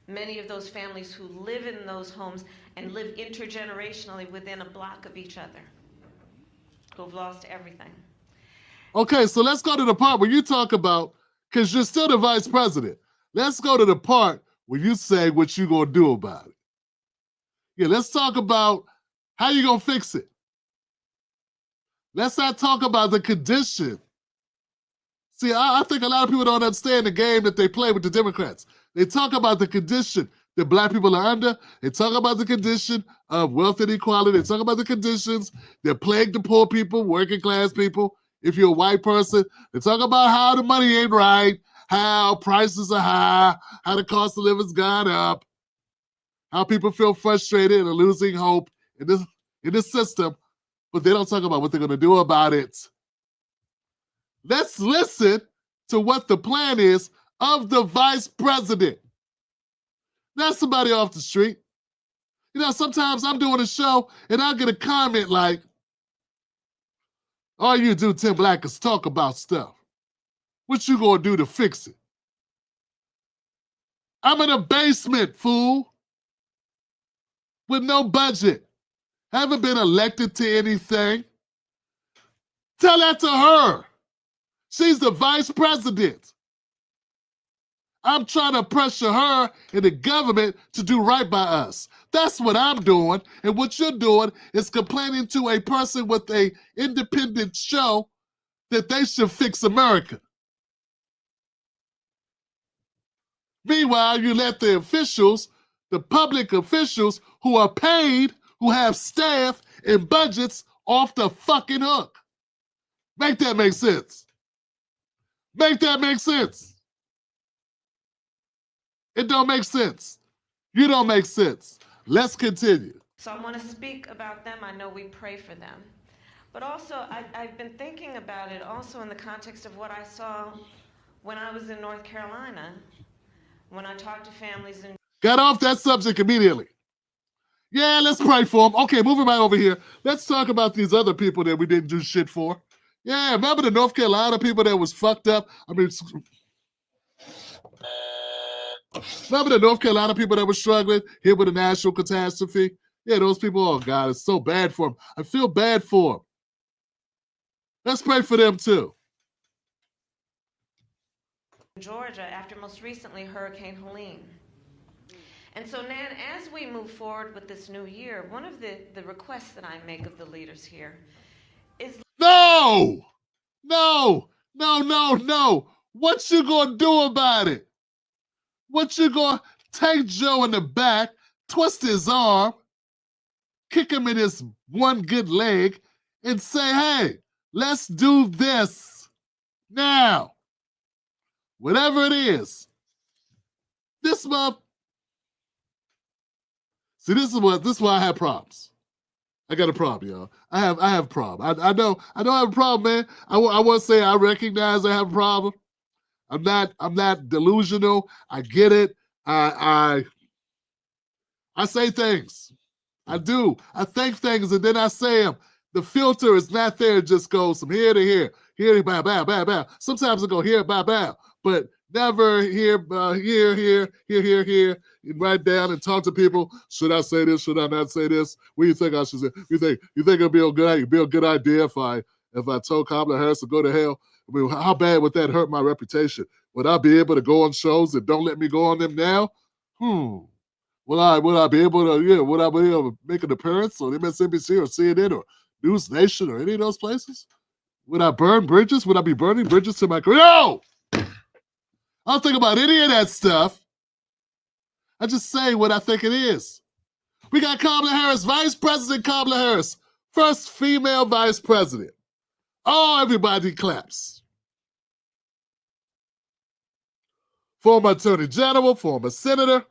Many of those families who live in those homes and live intergenerationally within a block of each other, who've lost everything. Okay, so let's go to the part where you talk about, because you're still the vice president, let's go to the part where you say what you're going to do about it. Yeah, let's talk about how you're going to fix it. Let's not talk about the condition. See, I think a lot of people don't understand the game that they play with the Democrats. They talk about the condition that black people are under. They talk about the condition of wealth inequality. They talk about the conditions that plague the poor people, working class people. If you're a white person, they talk about how the money ain't right, how prices are high, how the cost of living's gone up, how people feel frustrated and losing hope in this system, but they don't talk about what they're going to do about it. Let's listen to what the plan is of the vice president. Not somebody off the street. Sometimes I'm doing a show and I'll get a comment like, all you do, Tim Black, is talk about stuff. What you gonna do to fix it? I'm in a basement, fool, with no budget. Haven't been elected to anything. Tell that to her. She's the vice president. I'm trying to pressure her and the government to do right by us. That's what I'm doing. And what you're doing is complaining to a person with an independent show that they should fix America. Meanwhile, you let the officials, the public officials who are paid, who have staff and budgets off the fucking hook. Make that make sense. Make that make sense. It don't make sense. You don't make sense. Let's continue. So I want to speak about them. I know we pray for them. But also, I've been thinking about it also in the context of what I saw when I was in North Carolina, when I talked to families in... Got off that subject immediately. Yeah, let's pray for them. Okay, moving right over here. Let's talk about these other people that we didn't do shit for. Yeah, remember the North Carolina people that was fucked up? I mean, remember the North Carolina people that were struggling here with a national catastrophe? Yeah, those people, oh God, it's so bad for them. I feel bad for them. Let's pray for them too. Georgia, after most recently Hurricane Helene. And so, Nan, as we move forward with this new year, one of the requests that I make of the leaders here is... No! No! No, no, no! What you gonna do about it? What you gonna take Joe in the back, twist his arm, kick him in his one good leg, and say, hey, let's do this now. Whatever it is. This month. See, this is why I have problems. I got a problem, y'all. I have a problem. I know I have a problem, man. I want to say I recognize I have a problem. I'm not delusional. I get it. I say things. I do. I think things and then I say them. The filter is not there. It just goes from here to here. Here to bow, bow, bow, bow. Sometimes it go here, bow, bow. But never here, here, and write down and talk to people. Should I say this? Should I not say this? What do you think I should say? You think it'd be a good idea if I told Kamala Harris to go to hell? I mean, how bad would that hurt my reputation? Would I be able to go on shows that don't let me go on them now? Would I be able to? Would I be able to make an appearance on MSNBC or CNN or News Nation or any of those places? Would I burn bridges? Would I be burning bridges to my career? No! I don't think about any of that stuff. I just say what I think it is. We got Kamala Harris, Vice President Kamala Harris, first female vice president. Oh, everybody claps. Former Attorney General, former Senator.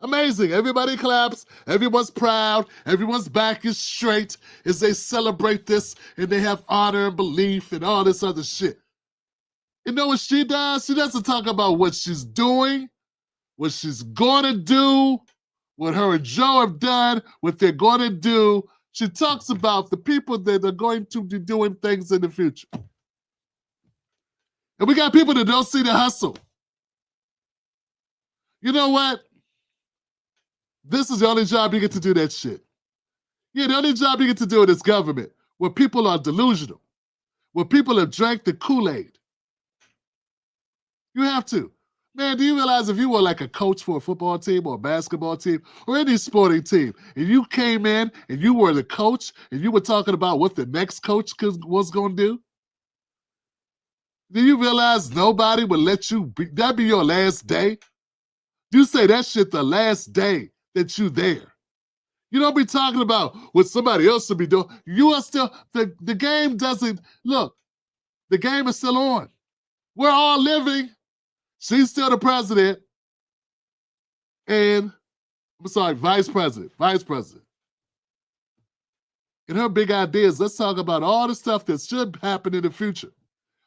Amazing. Everybody claps. Everyone's proud. Everyone's back is straight as they celebrate this and they have honor and belief and all this other shit. You know what she does? She doesn't talk about what she's doing, what she's going to do, what her and Joe have done, what they're going to do. She talks about the people that are going to be doing things in the future. And we got people that don't see the hustle. You know what? This is the only job you get to do that shit. Yeah, the only job you get to do in this government where people are delusional, where people have drank the Kool-Aid. You have to. Man, do you realize if you were like a coach for a football team or a basketball team or any sporting team, and you came in and you were the coach and you were talking about what the next coach was going to do you realize nobody would let you be, that'd be your last day? You say that shit the last day that you there. You don't be talking about what somebody else should be doing. You are still, the game doesn't, look, the game is still on. We're all living. She's still the president. And, I'm sorry, vice president. And her big idea is let's talk about all the stuff that should happen in the future.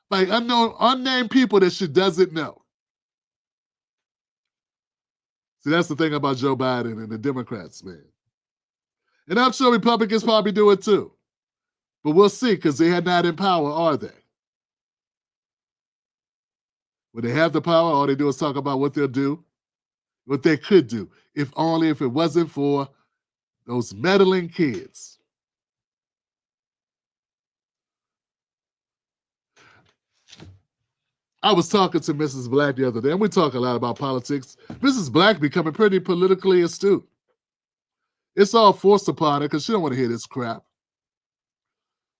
By unnamed people that she doesn't know. See, that's the thing about Joe Biden and the Democrats, man. And I'm sure Republicans probably do it too. But we'll see, because they are not in power, are they? When they have the power, all they do is talk about what they'll do, what they could do, if it wasn't for those meddling kids. I was talking to Mrs. Black the other day, and we talk a lot about politics. Mrs. Black becoming pretty politically astute. It's all forced upon her because she don't want to hear this crap.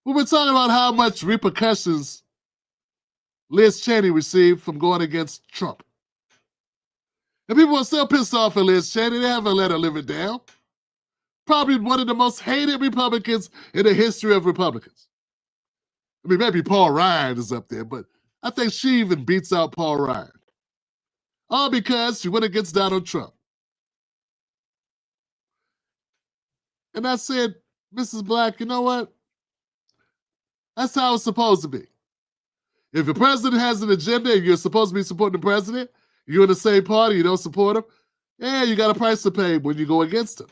We were talking about how much repercussions Liz Cheney received from going against Trump. And people are still pissed off at Liz Cheney. They haven't let her live it down. Probably one of the most hated Republicans in the history of Republicans. I mean, maybe Paul Ryan is up there, but I think she even beats out Paul Ryan. All because she went against Donald Trump. And I said, Mrs. Black, you know what? That's how it's supposed to be. If the president has an agenda and you're supposed to be supporting the president, you're in the same party, you don't support him, yeah, you got a price to pay when you go against him.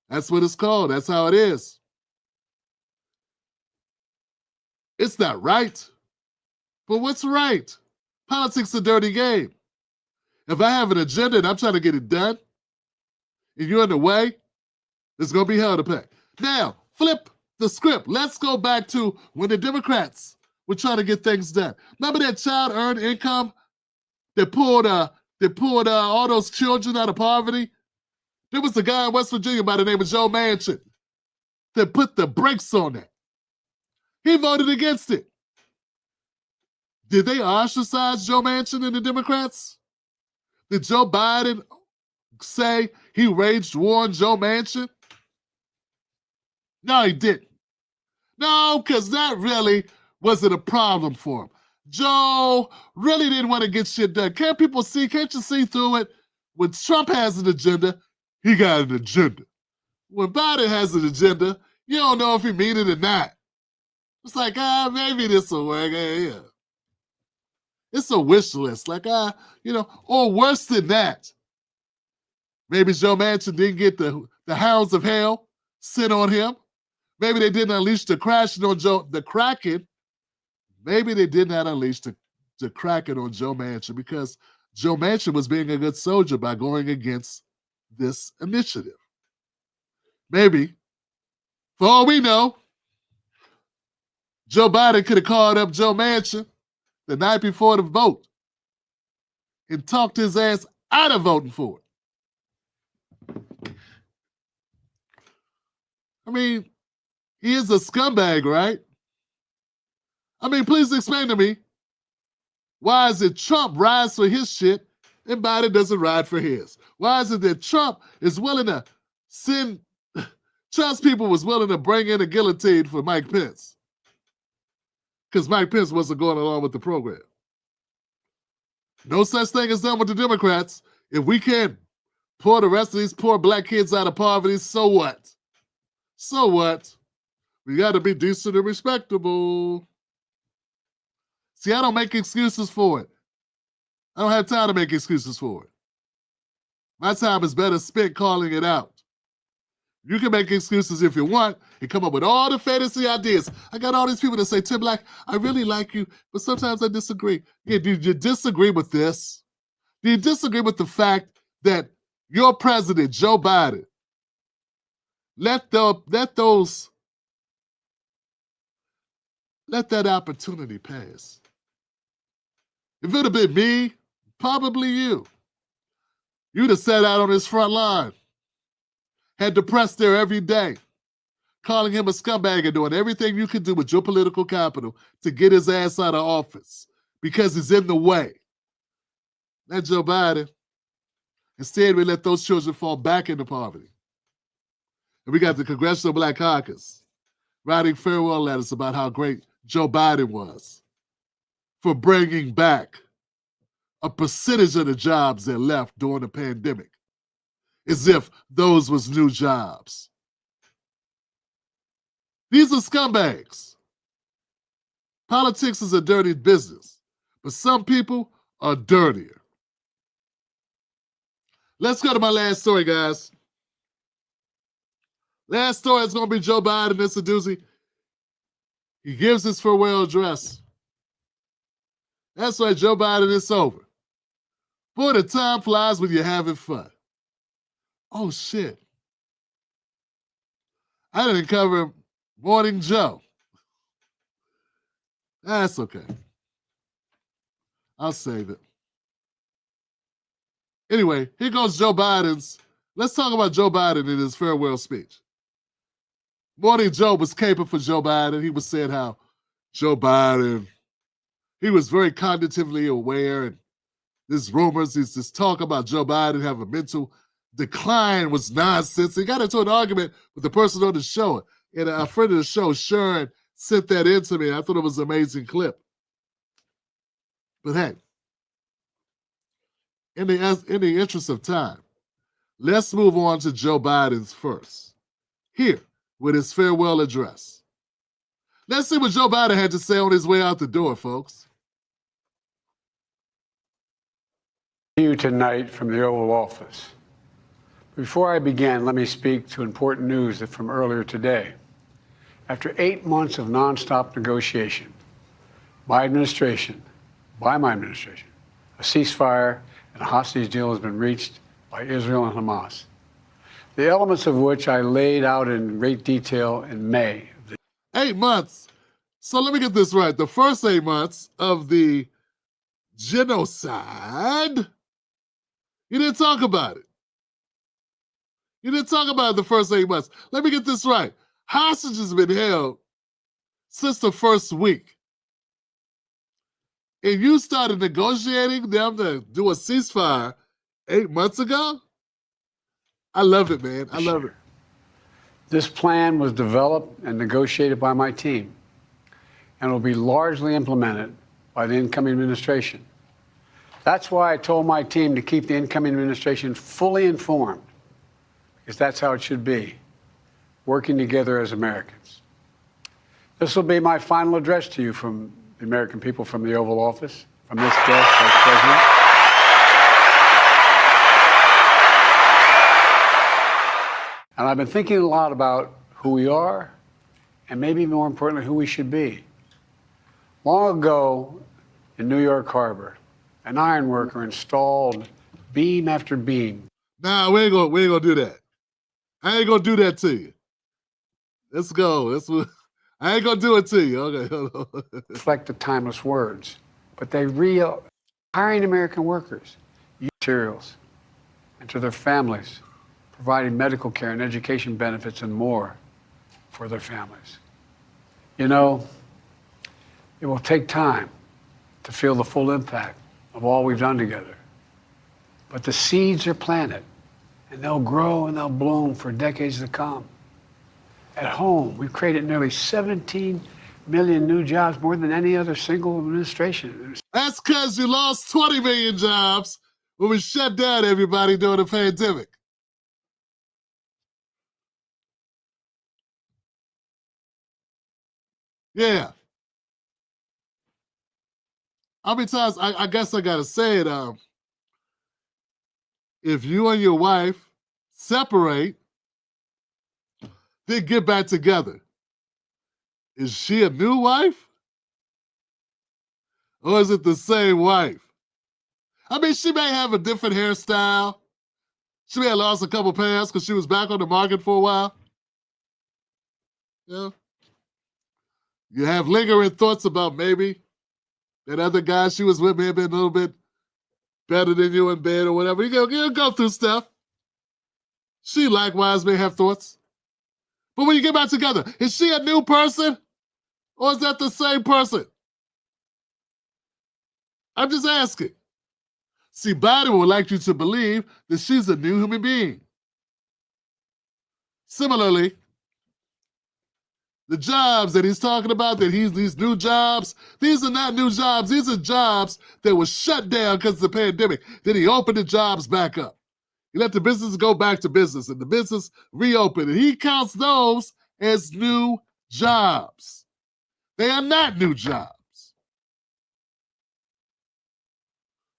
That's what it's called. That's how it is. It's not right. But what's right? Politics is a dirty game. If I have an agenda and I'm trying to get it done, and you're in the way, there's going to be hell to pay. Now, flip the script. Let's go back to when the Democrats were trying to get things done. Remember that child earned income that pulled all those children out of poverty? There was a guy in West Virginia by the name of Joe Manchin that put the brakes on that. He voted against it. Did they ostracize Joe Manchin and the Democrats? Did Joe Biden say he waged war on Joe Manchin? No, he didn't. No, because that really wasn't a problem for him. Joe really didn't want to get shit done. Can't you see through it? When Trump has an agenda, he got an agenda. When Biden has an agenda, you don't know if he mean it or not. It's like, maybe this will work. Yeah. It's a wish list. Like, or worse than that. Maybe Joe Manchin didn't get the hounds of hell sent on him. Maybe they didn't unleash the Kraken on the Kraken. Maybe they did not unleash the Kraken on Joe Manchin because Joe Manchin was being a good soldier by going against this initiative. Maybe, for all we know, Joe Biden could have called up Joe Manchin the night before the vote and talked his ass out of voting for it. I mean, he is a scumbag, right? I mean, please explain to me, why is it Trump rides for his shit and Biden doesn't ride for his? Why is it that Trump is willing to Trump's people was willing to bring in a guillotine for Mike Pence? Because Mike Pence wasn't going along with the program. No such thing is done with the Democrats. If we can't pull the rest of these poor black kids out of poverty, so what? So what? We got to be decent and respectable. See, I don't make excuses for it. I don't have time to make excuses for it. My time is better spent calling it out. You can make excuses if you want and come up with all the fantasy ideas. I got all these people that say, Tim Black, I really like you, but sometimes I disagree. Yeah, do you disagree with this? Do you disagree with the fact that your president, Joe Biden, let that opportunity pass? If it would have been me, probably you, you'd have sat out on his front line, had the press there every day, calling him a scumbag and doing everything you could do with your political capital to get his ass out of office because he's in the way. Not Joe Biden. Instead, we let those children fall back into poverty. And we got the Congressional Black Caucus writing farewell letters about how great Joe Biden was for bringing back a percentage of the jobs that left during the pandemic, as if those was new jobs. These are scumbags. Politics is a dirty business, but some people are dirtier. Let's go to my last story, guys. Last story is going to be Joe Biden. It's a doozy. He gives his farewell address. That's right, Joe Biden, it's over. Boy, the time flies when you're having fun. Oh, shit. I didn't cover Morning Joe. That's okay. I'll save it. Anyway, here goes Joe Biden's. Let's talk about Joe Biden in his farewell speech. Morning Joe was caping for Joe Biden. He was saying how Joe Biden, he was very cognitively aware, and there's rumors, there's this talk about Joe Biden having a mental decline was nonsense. He got into an argument with the person on the show, and a friend of the show, Sharon, sent that in to me. I thought it was an amazing clip. But hey, in the interest of time, let's move on to Joe Biden's first. Here, with his farewell address. Let's see what Joe Biden had to say on his way out the door, folks. You tonight from the Oval Office. Before I begin, let me speak to important news from earlier today. After 8 months of nonstop negotiation, my administration, a ceasefire and a hostage deal has been reached by Israel and Hamas, the elements of which I laid out in great detail in May. 8 months. So let me get this right. The first 8 months of the genocide, you didn't talk about it. You didn't talk about it the first 8 months. Let me get this right. Hostages have been held since the first week. And you started negotiating them to do a ceasefire 8 months ago? I love it, man. I love it. This plan was developed and negotiated by my team and will be largely implemented by the incoming administration. That's why I told my team to keep the incoming administration fully informed, because that's how it should be, working together as Americans. This will be my final address to you from the American people from the Oval Office, from this desk as president. And I've been thinking a lot about who we are and maybe more importantly, who we should be. Long ago in New York Harbor, an iron worker installed beam after beam. Nah, we ain't gonna do that. I ain't gonna do that to you. Let's go. I ain't gonna do it to you. Okay, hold on. Reflect the timeless words, but they hiring American workers, materials, and to their families, providing medical care and education benefits and more for their families. You know, it will take time to feel the full impact of all we've done together. But the seeds are planted, and they'll grow and they'll bloom for decades to come. At home, we've created nearly 17 million new jobs, more than any other single administration. That's because you lost 20 million jobs when we shut down everybody during the pandemic. Yeah. How many times, I guess I gotta say it, if you and your wife separate, then get back together, is she a new wife? Or is it the same wife? I mean, she may have a different hairstyle. She may have lost a couple pounds because she was back on the market for a while. Yeah. You have lingering thoughts about maybe that other guy she was with may have been a little bit better than you in bed or whatever. You go through stuff. She likewise may have thoughts. But when you get back together, is she a new person? Or is that the same person? I'm just asking. See, Biden would like you to believe that she's a new human being. Similarly, the jobs that he's talking about, these new jobs, these are not new jobs. These are jobs that were shut down because of the pandemic. Then he opened the jobs back up. He let the business go back to business, and the business reopened. And he counts those as new jobs. They are not new jobs.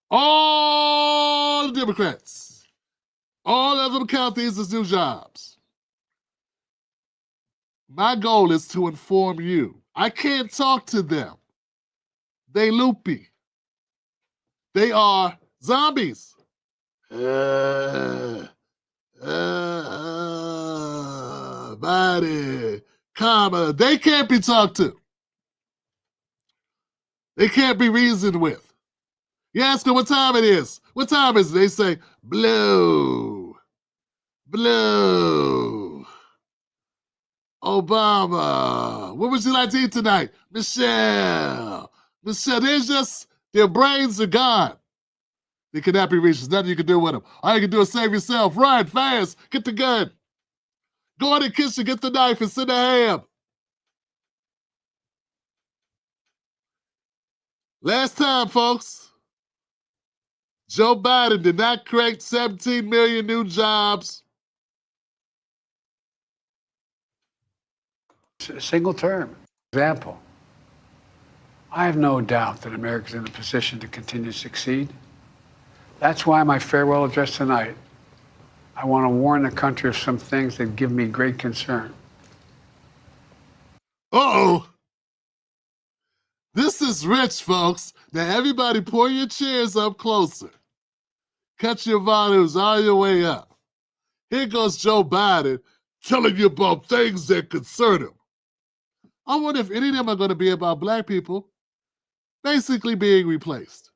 All the Democrats, all of them count these as new jobs. My goal is to inform you. I can't talk to them. They loopy. They are zombies. Biden, Kamala, they can't be talked to. They can't be reasoned with. You ask them what time it is. What time is it? They say, blue. Blue. Obama. What would you like to eat tonight? Michelle, their brains are gone. They cannot be reached. There's nothing you can do with them. All you can do is save yourself. Run fast. Get the gun. Go in the kitchen, get the knife, and send a ham. Last time, folks, Joe Biden did not create 17 million new jobs. A single term. Example. I have no doubt that America's in a position to continue to succeed. That's why my farewell address tonight, I want to warn the country of some things that give me great concern. Uh-oh. This is rich, folks. Now, everybody pull your chairs up closer. Cut your volumes all your way up. Here goes Joe Biden telling you about things that concern him. I wonder if any of them are going to be about black people basically being replaced.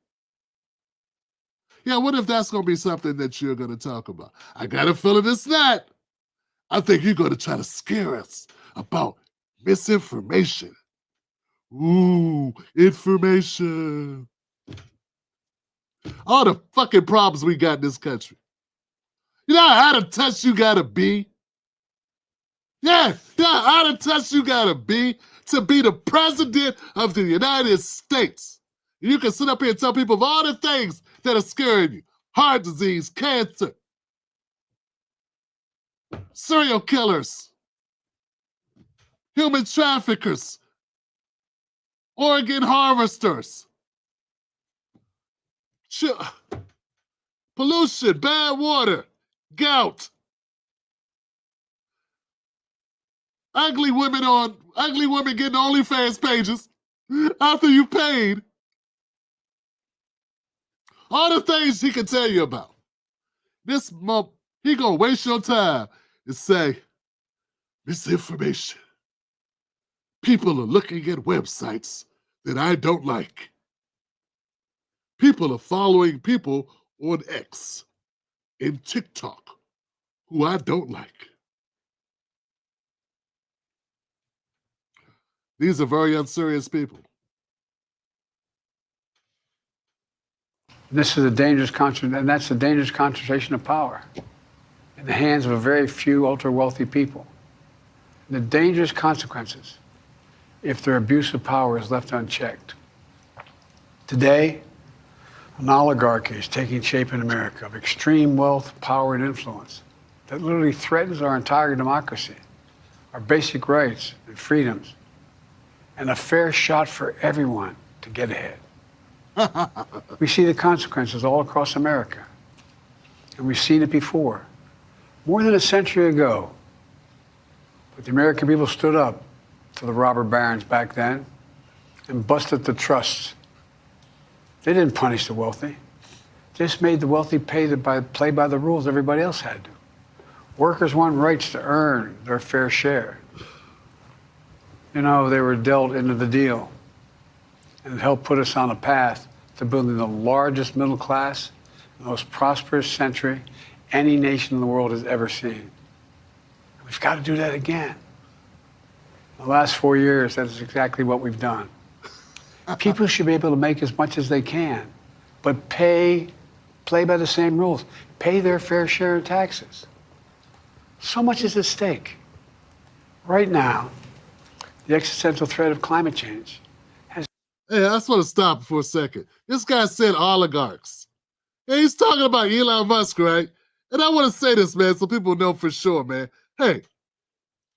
Yeah, what if that's going to be something that you're going to talk about? I got a feeling it's not. I think you're going to try to scare us about misinformation. Ooh, information. All the fucking problems we got in this country. You know how out of touch you got to be? Yeah, how out of touch you got to be the president of the United States. You can sit up here and tell people of all the things that are scaring you. Heart disease, cancer, serial killers, human traffickers, organ harvesters, pollution, bad water, gout, ugly women getting OnlyFans pages after you paid. All the things he can tell you about. This month, he gonna waste your time and say, misinformation. People are looking at websites that I don't like. People are following people on X and TikTok who I don't like. These are very unserious people. This is a dangerous concentration, and that's a dangerous concentration of power in the hands of a very few ultra-wealthy people. And the dangerous consequences if their abuse of power is left unchecked. Today, an oligarchy is taking shape in America of extreme wealth, power, and influence that literally threatens our entire democracy, our basic rights and freedoms, and a fair shot for everyone to get ahead. We see the consequences all across America, and we've seen it before. More than a century ago, but the American people stood up to the robber barons back then and busted the trusts. They didn't punish the wealthy. They just made the wealthy play by the rules everybody else had to. Workers want rights to earn their fair share. You know, they were dealt into the deal, and it helped put us on a path to building the largest middle class, the most prosperous century any nation in the world has ever seen. We've got to do that again. In the last 4 years, that is exactly what we've done. People should be able to make as much as they can, but play by the same rules. Pay their fair share of taxes. So much is at stake. Right now, the existential threat of climate change has... Hey, I just want to stop for a second. This guy said oligarchs. And he's talking about Elon Musk, right? And I want to say this, man, so people know for sure, man. Hey,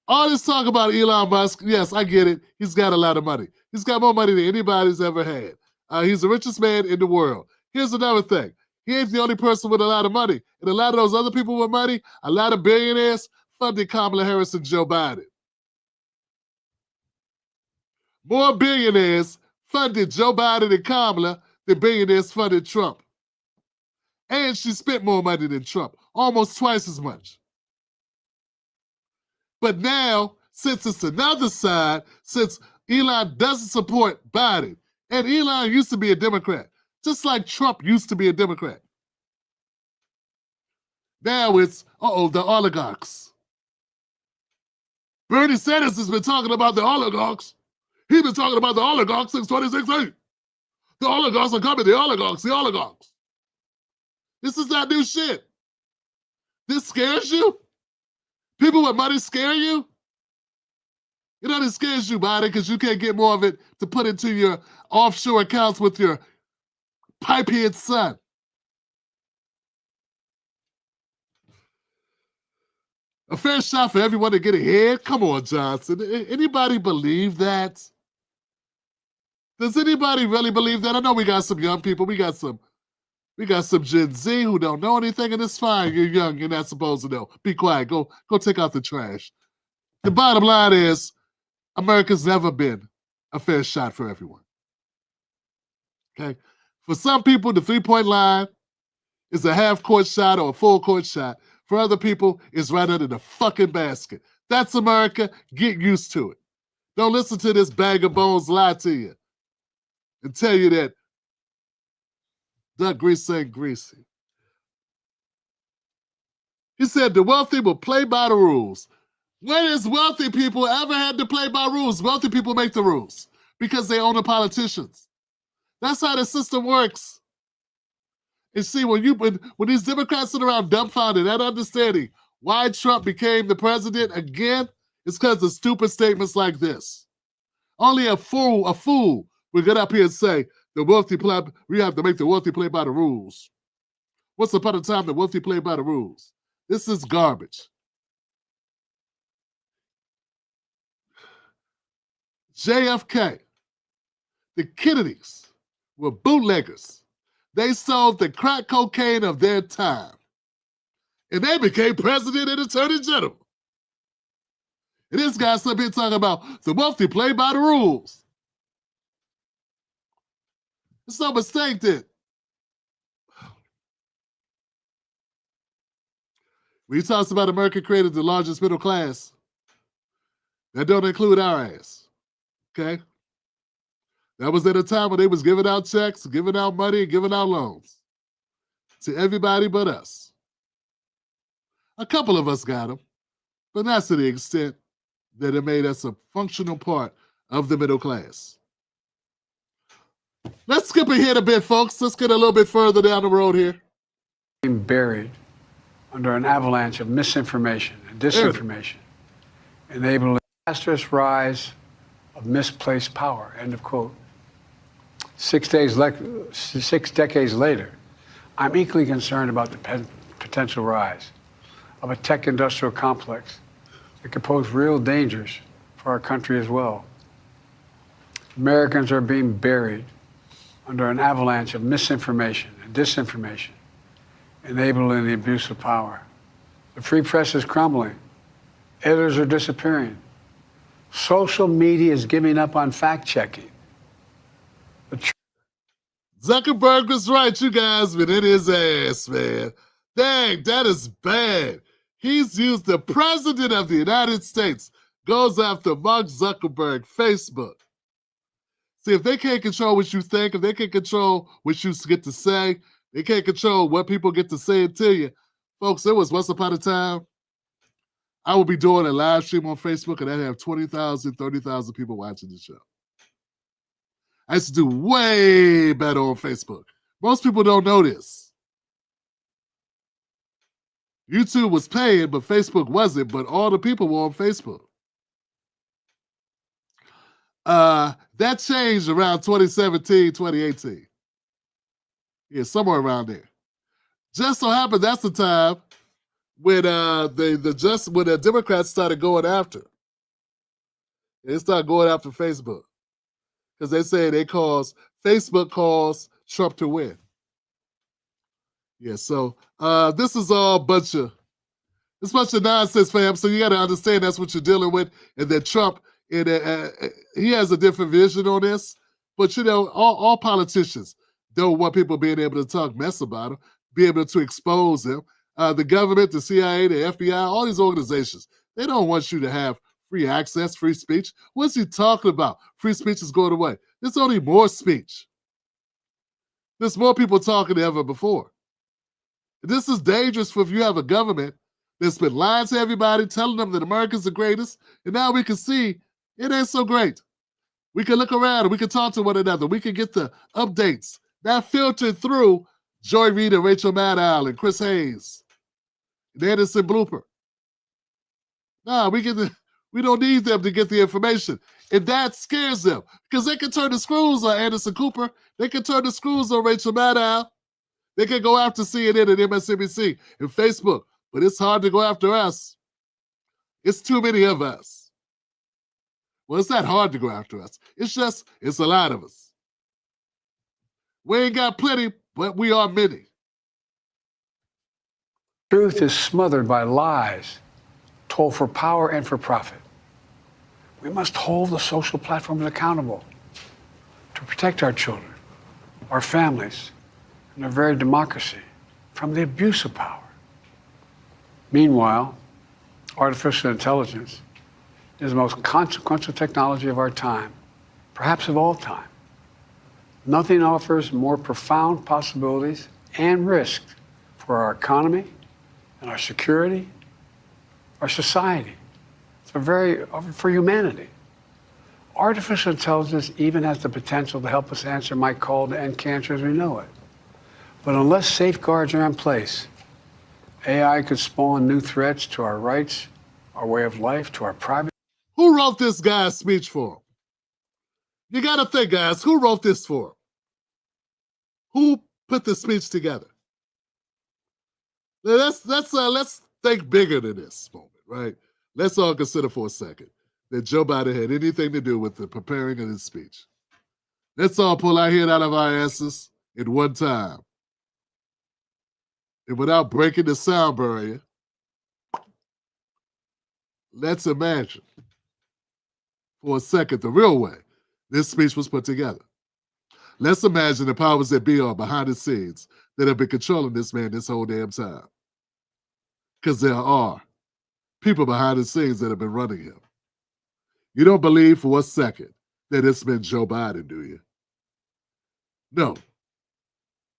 all this talk about Elon Musk, yes, I get it. He's got a lot of money. He's got more money than anybody's ever had. He's the richest man in the world. Here's another thing. He ain't the only person with a lot of money. And a lot of those other people with money, a lot of billionaires, funded Kamala Harris and Joe Biden. More billionaires funded Joe Biden and Kamala than billionaires funded Trump. And she spent more money than Trump, almost twice as much. But now, since it's another side, since Elon doesn't support Biden, and Elon used to be a Democrat, just like Trump used to be a Democrat. Now it's, the oligarchs. Bernie Sanders has been talking about the oligarchs. He's been talking about the oligarchs since 2016. The oligarchs are coming, the oligarchs, the oligarchs. This is not new shit. This scares you? People with money scare you? You know, this scares you, Biden, because you can't get more of it to put into your offshore accounts with your pipehead son. A fair shot for everyone to get ahead? Come on, Johnson. Anybody believe that? Does anybody really believe that? I know we got some young people. We got some Gen Z who don't know anything, and it's fine. You're young. You're not supposed to know. Be quiet. Go take out the trash. The bottom line is, America's never been a fair shot for everyone. Okay? For some people, the three-point line is a half-court shot or a full-court shot. For other people, it's right under the fucking basket. That's America. Get used to it. Don't listen to this bag of bones lie to you and tell you that duck grease ain't greasy. He said the wealthy will play by the rules. When has wealthy people ever had to play by rules? Wealthy people make the rules because they own the politicians. That's how the system works. And see, when these Democrats sit around dumbfounded, not understanding why Trump became the president again, it's because of stupid statements like this. Only a fool would get up here and say, we have to make the wealthy play by the rules. Once upon a time, the wealthy played by the rules. This is garbage. JFK, the Kennedys were bootleggers. They sold the crack cocaine of their time. And they became president and attorney general. And this guy's up here talking about the wealthy play by the rules. It's no mistake that when he talks about America created the largest middle class, that don't include our ass. Okay? That was at a time when they was giving out checks, giving out money, giving out loans to everybody but us. A couple of us got them, but not to the extent that it made us a functional part of the middle class. Let's skip ahead a bit, folks. Let's get a little bit further down the road here. Being buried under an avalanche of misinformation and disinformation, enabling a disastrous rise of misplaced power, end of quote. 6 decades later, I'm equally concerned about the potential rise of a tech industrial complex that could pose real dangers for our country as well. Americans are being buried under an avalanche of misinformation and disinformation, enabling the abuse of power. The free press is crumbling. Editors are disappearing. Social media is giving up on fact-checking. Zuckerberg was right, you guys, but it is ass, man. Dang, that is bad. He's used the president of the United States, goes after Mark Zuckerberg, Facebook. See, if they can't control what you think, if they can't control what you get to say, they can't control what people get to say it to you. Folks, there was once upon a time, I would be doing a live stream on Facebook and I'd have 20,000, 30,000 people watching the show. I used to do way better on Facebook. Most people don't know this. YouTube was paying, but Facebook wasn't, but all the people were on Facebook. That changed around 2017, 2018. Yeah, somewhere around there. Just so happened that's the time when the Democrats started going after. They started going after Facebook. Because they say Facebook calls Trump to win. Yeah, so this is all a bunch of nonsense, fam. So you got to understand that's what you're dealing with, and that Trump, he has a different vision on this. But you know, all politicians don't want people being able to talk mess about him, be able to expose him. The government, the CIA, the FBI, all these organizations, they don't want you to have free access, free speech. What's he talking about? Free speech is going away. There's only more speech. There's more people talking than ever before. This is dangerous for if you have a government that's been lying to everybody, telling them that America's the greatest, and now we can see it ain't so great. We can look around and we can talk to one another. We can get the updates that filtered through Joy Reid and Rachel Maddow and Chris Hayes, the Anderson blooper. No, we don't need them to get the information. And that scares them because they can turn the screws on Anderson Cooper. They can turn the screws on Rachel Maddow. They can go after CNN and MSNBC and Facebook, but it's hard to go after us. It's too many of us. Well, it's not hard to go after us. It's a lot of us. We ain't got plenty, but we are many. Truth is smothered by lies, told for power and for profit. We must hold the social platforms accountable to protect our children, our families, and our very democracy from the abuse of power. Meanwhile, artificial intelligence is the most consequential technology of our time, perhaps of all time. Nothing offers more profound possibilities and risks for our economy and our security, our society, for humanity. Artificial intelligence even has the potential to help us answer my call to end cancer as we know it. But unless safeguards are in place, AI could spawn new threats to our rights, our way of life, to our privacy. Who wrote this guy's speech for him? You got to think, guys, who wrote this for him? Who put the speech together? Now, let's think bigger than this moment, right? Let's all consider for a second that Joe Biden had anything to do with the preparing of his speech. Let's all pull our head out of our asses at one time. And without breaking the sound barrier, let's imagine for a second the real way this speech was put together. Let's imagine the powers that be are behind the scenes that have been controlling this man this whole damn time. Because there are people behind the scenes that have been running him. You don't believe for a second that it's been Joe Biden, do you? No.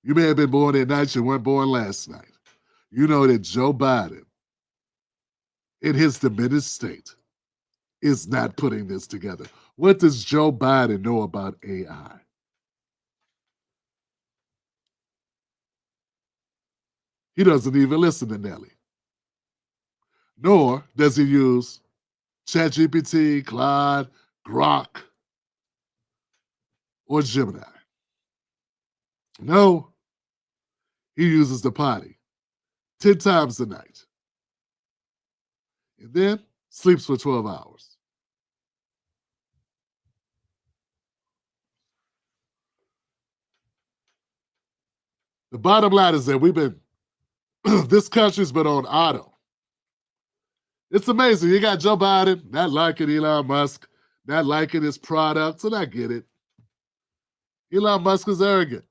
You may have been born at night, you weren't born last night. You know that Joe Biden, in his diminished state, is not putting this together. What does Joe Biden know about AI? He doesn't even listen to Nelly. Nor does he use ChatGPT, Claude, Grok, or Gemini. No, he uses the potty 10 times a night. And then sleeps for 12 hours. The bottom line is that this country's been on auto. It's amazing. You got Joe Biden not liking Elon Musk, not liking his products, and I get it. Elon Musk is arrogant.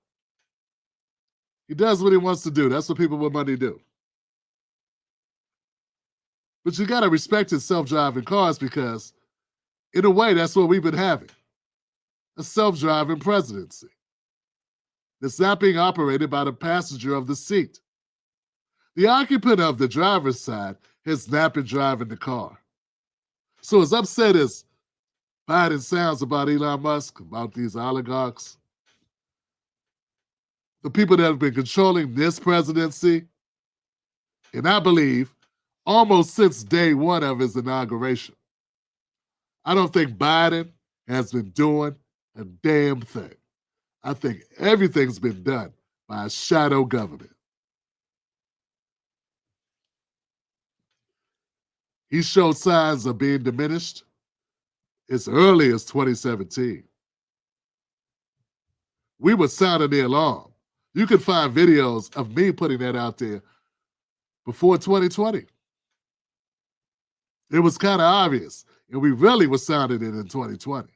He does what he wants to do. That's what people with money do. But you got to respect his self-driving cars because, in a way, that's what we've been having. A self-driving presidency that's not being operated by the passenger of the seat. The occupant of the driver's side has not been driving the car. So as upset as Biden sounds about Elon Musk, about these oligarchs, the people that have been controlling this presidency, and I believe almost since day one of his inauguration, I don't think Biden has been doing a damn thing. I think everything's been done by a shadow government. He showed signs of being diminished as early as 2017. We were sounding the alarm. You can find videos of me putting that out there before 2020. It was kind of obvious, and we really were sounding it in 2020.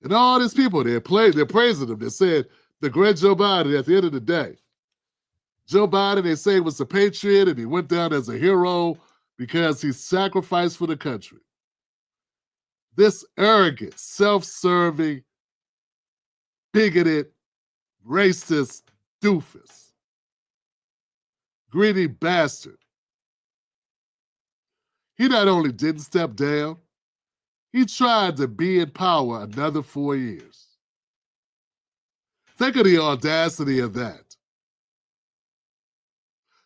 And all these people, they're praising him. They said the great Joe Biden at the end of the day. Joe Biden, they say, was a patriot and he went down as a hero because he sacrificed for the country. This arrogant, self-serving, bigoted, racist doofus. greedy bastard. He not only didn't step down, he tried to be in power another 4 years. Think of the audacity of that.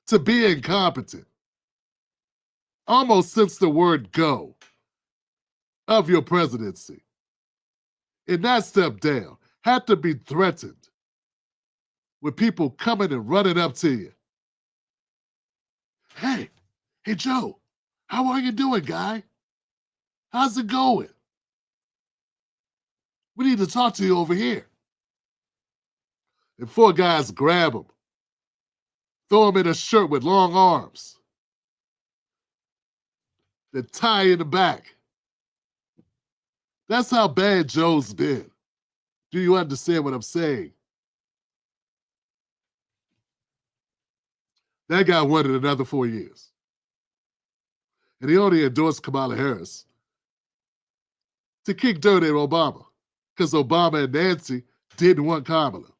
To be incompetent, almost since the word go of your presidency, and not step down, had to be threatened with people coming and running up to you. Hey Joe, how are you doing, guy? How's it going? We need to talk to you over here. And 4 guys grab him, throw him in a shirt with long arms, the tie in the back. That's how bad Joe's been. Do you understand what I'm saying? That guy wanted another 4 years. And he only endorsed Kamala Harris to kick dirt at Obama, because Obama and Nancy didn't want Kamala.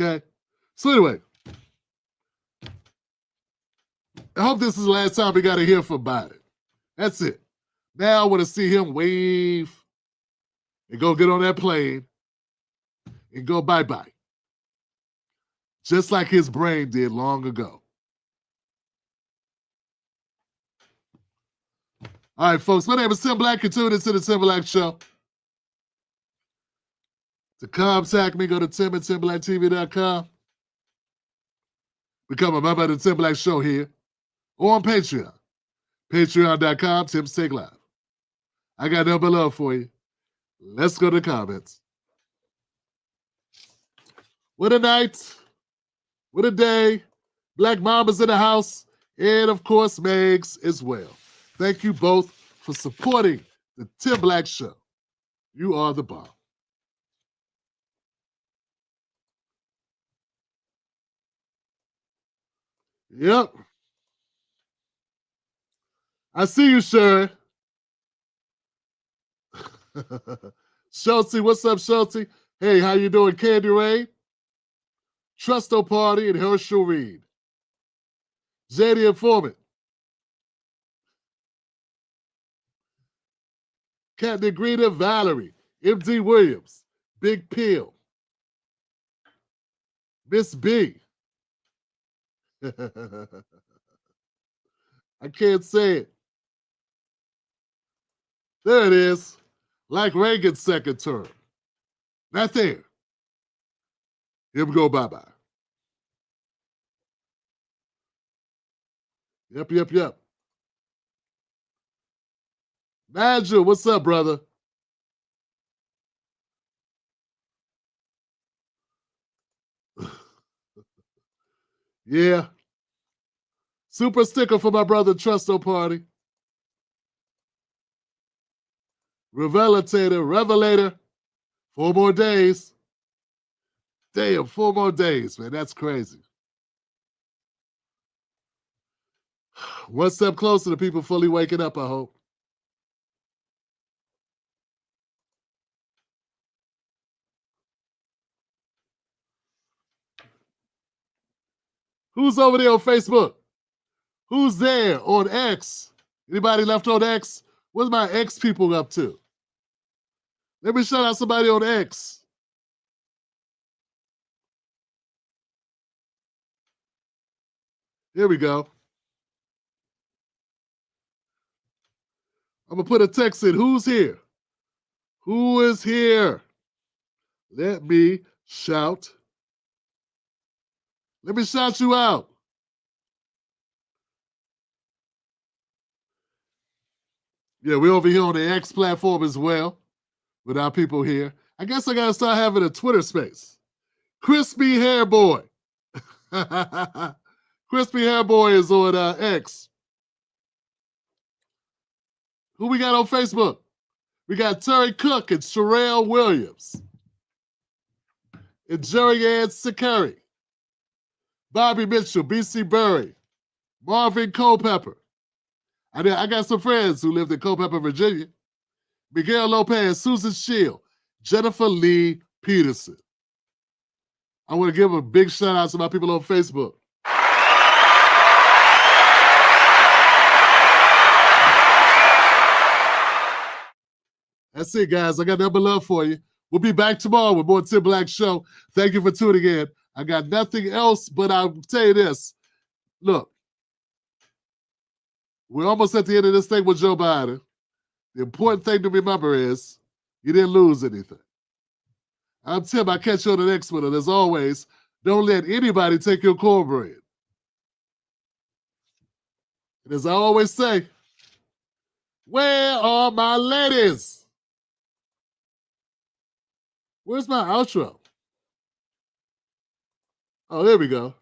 Okay? So anyway, I hope this is the last time we got to hear from Biden. That's it. Now I want to see him wave and go get on that plane and go bye-bye. Just like his brain did long ago. All right, folks, my name is Tim Black. You're tuned into the Tim Black Show. To contact me, go to tim@timblacktv.com. Become a member of the Tim Black Show here or on Patreon. Patreon.com, Tim's Take Live. I got nothing but love for you. Let's go to the comments. What a night. What a day. Black Mama's in the house. And, of course, Megs as well. Thank you both for supporting the Tim Black Show. You are the bomb. Yep. I see you, Sharon. Schultze, what's up, Schultze? Hey, how you doing, Candy Ray? Trusto Party and Herschel Reed. JD Informant. Cat Negrita, Valerie. MD Williams. Big Pill. Miss B. I can't say it. There it is. Like Reagan's second term. Not there. Here we go, bye-bye. Yep. Nigel, what's up, brother? Yeah. Super sticker for my brother Trusto Party. Revelator. 4 more days. Damn, 4 more days, man. That's crazy. One step closer to people fully waking up, I hope. Who's over there on Facebook? Who's there on X? Anybody left on X? What's my X people up to? Let me shout out somebody on X. Here we go. I'm going to put a text in. Who's here? Who is here? Let me shout. Let me shout you out. Yeah, we're over here on the X platform as well with our people here. I guess I got to start having a Twitter space. Crispy Hair Boy. Crispy Hair Boy is on X. Who we got on Facebook? We got Terry Cook and Sherelle Williams. And Jerry Ann Sikari. Bobby Mitchell, BC Burry. Marvin Culpepper. I got some friends who lived in Culpeper, Virginia. Miguel Lopez, Susan Shield, Jennifer Lee Peterson. I want to give a big shout out to my people on Facebook. That's it, guys. I got nothing but love for you. We'll be back tomorrow with more Tim Black Show. Thank you for tuning in. I got nothing else, but I'll tell you this. Look, we're almost at the end of this thing with Joe Biden. The important thing to remember is you didn't lose anything. I'm Tim. I'll catch you on the next one. And as always, don't let anybody take your cornbread. And as I always say, where are my ladies? Where's my outro? Oh, there we go.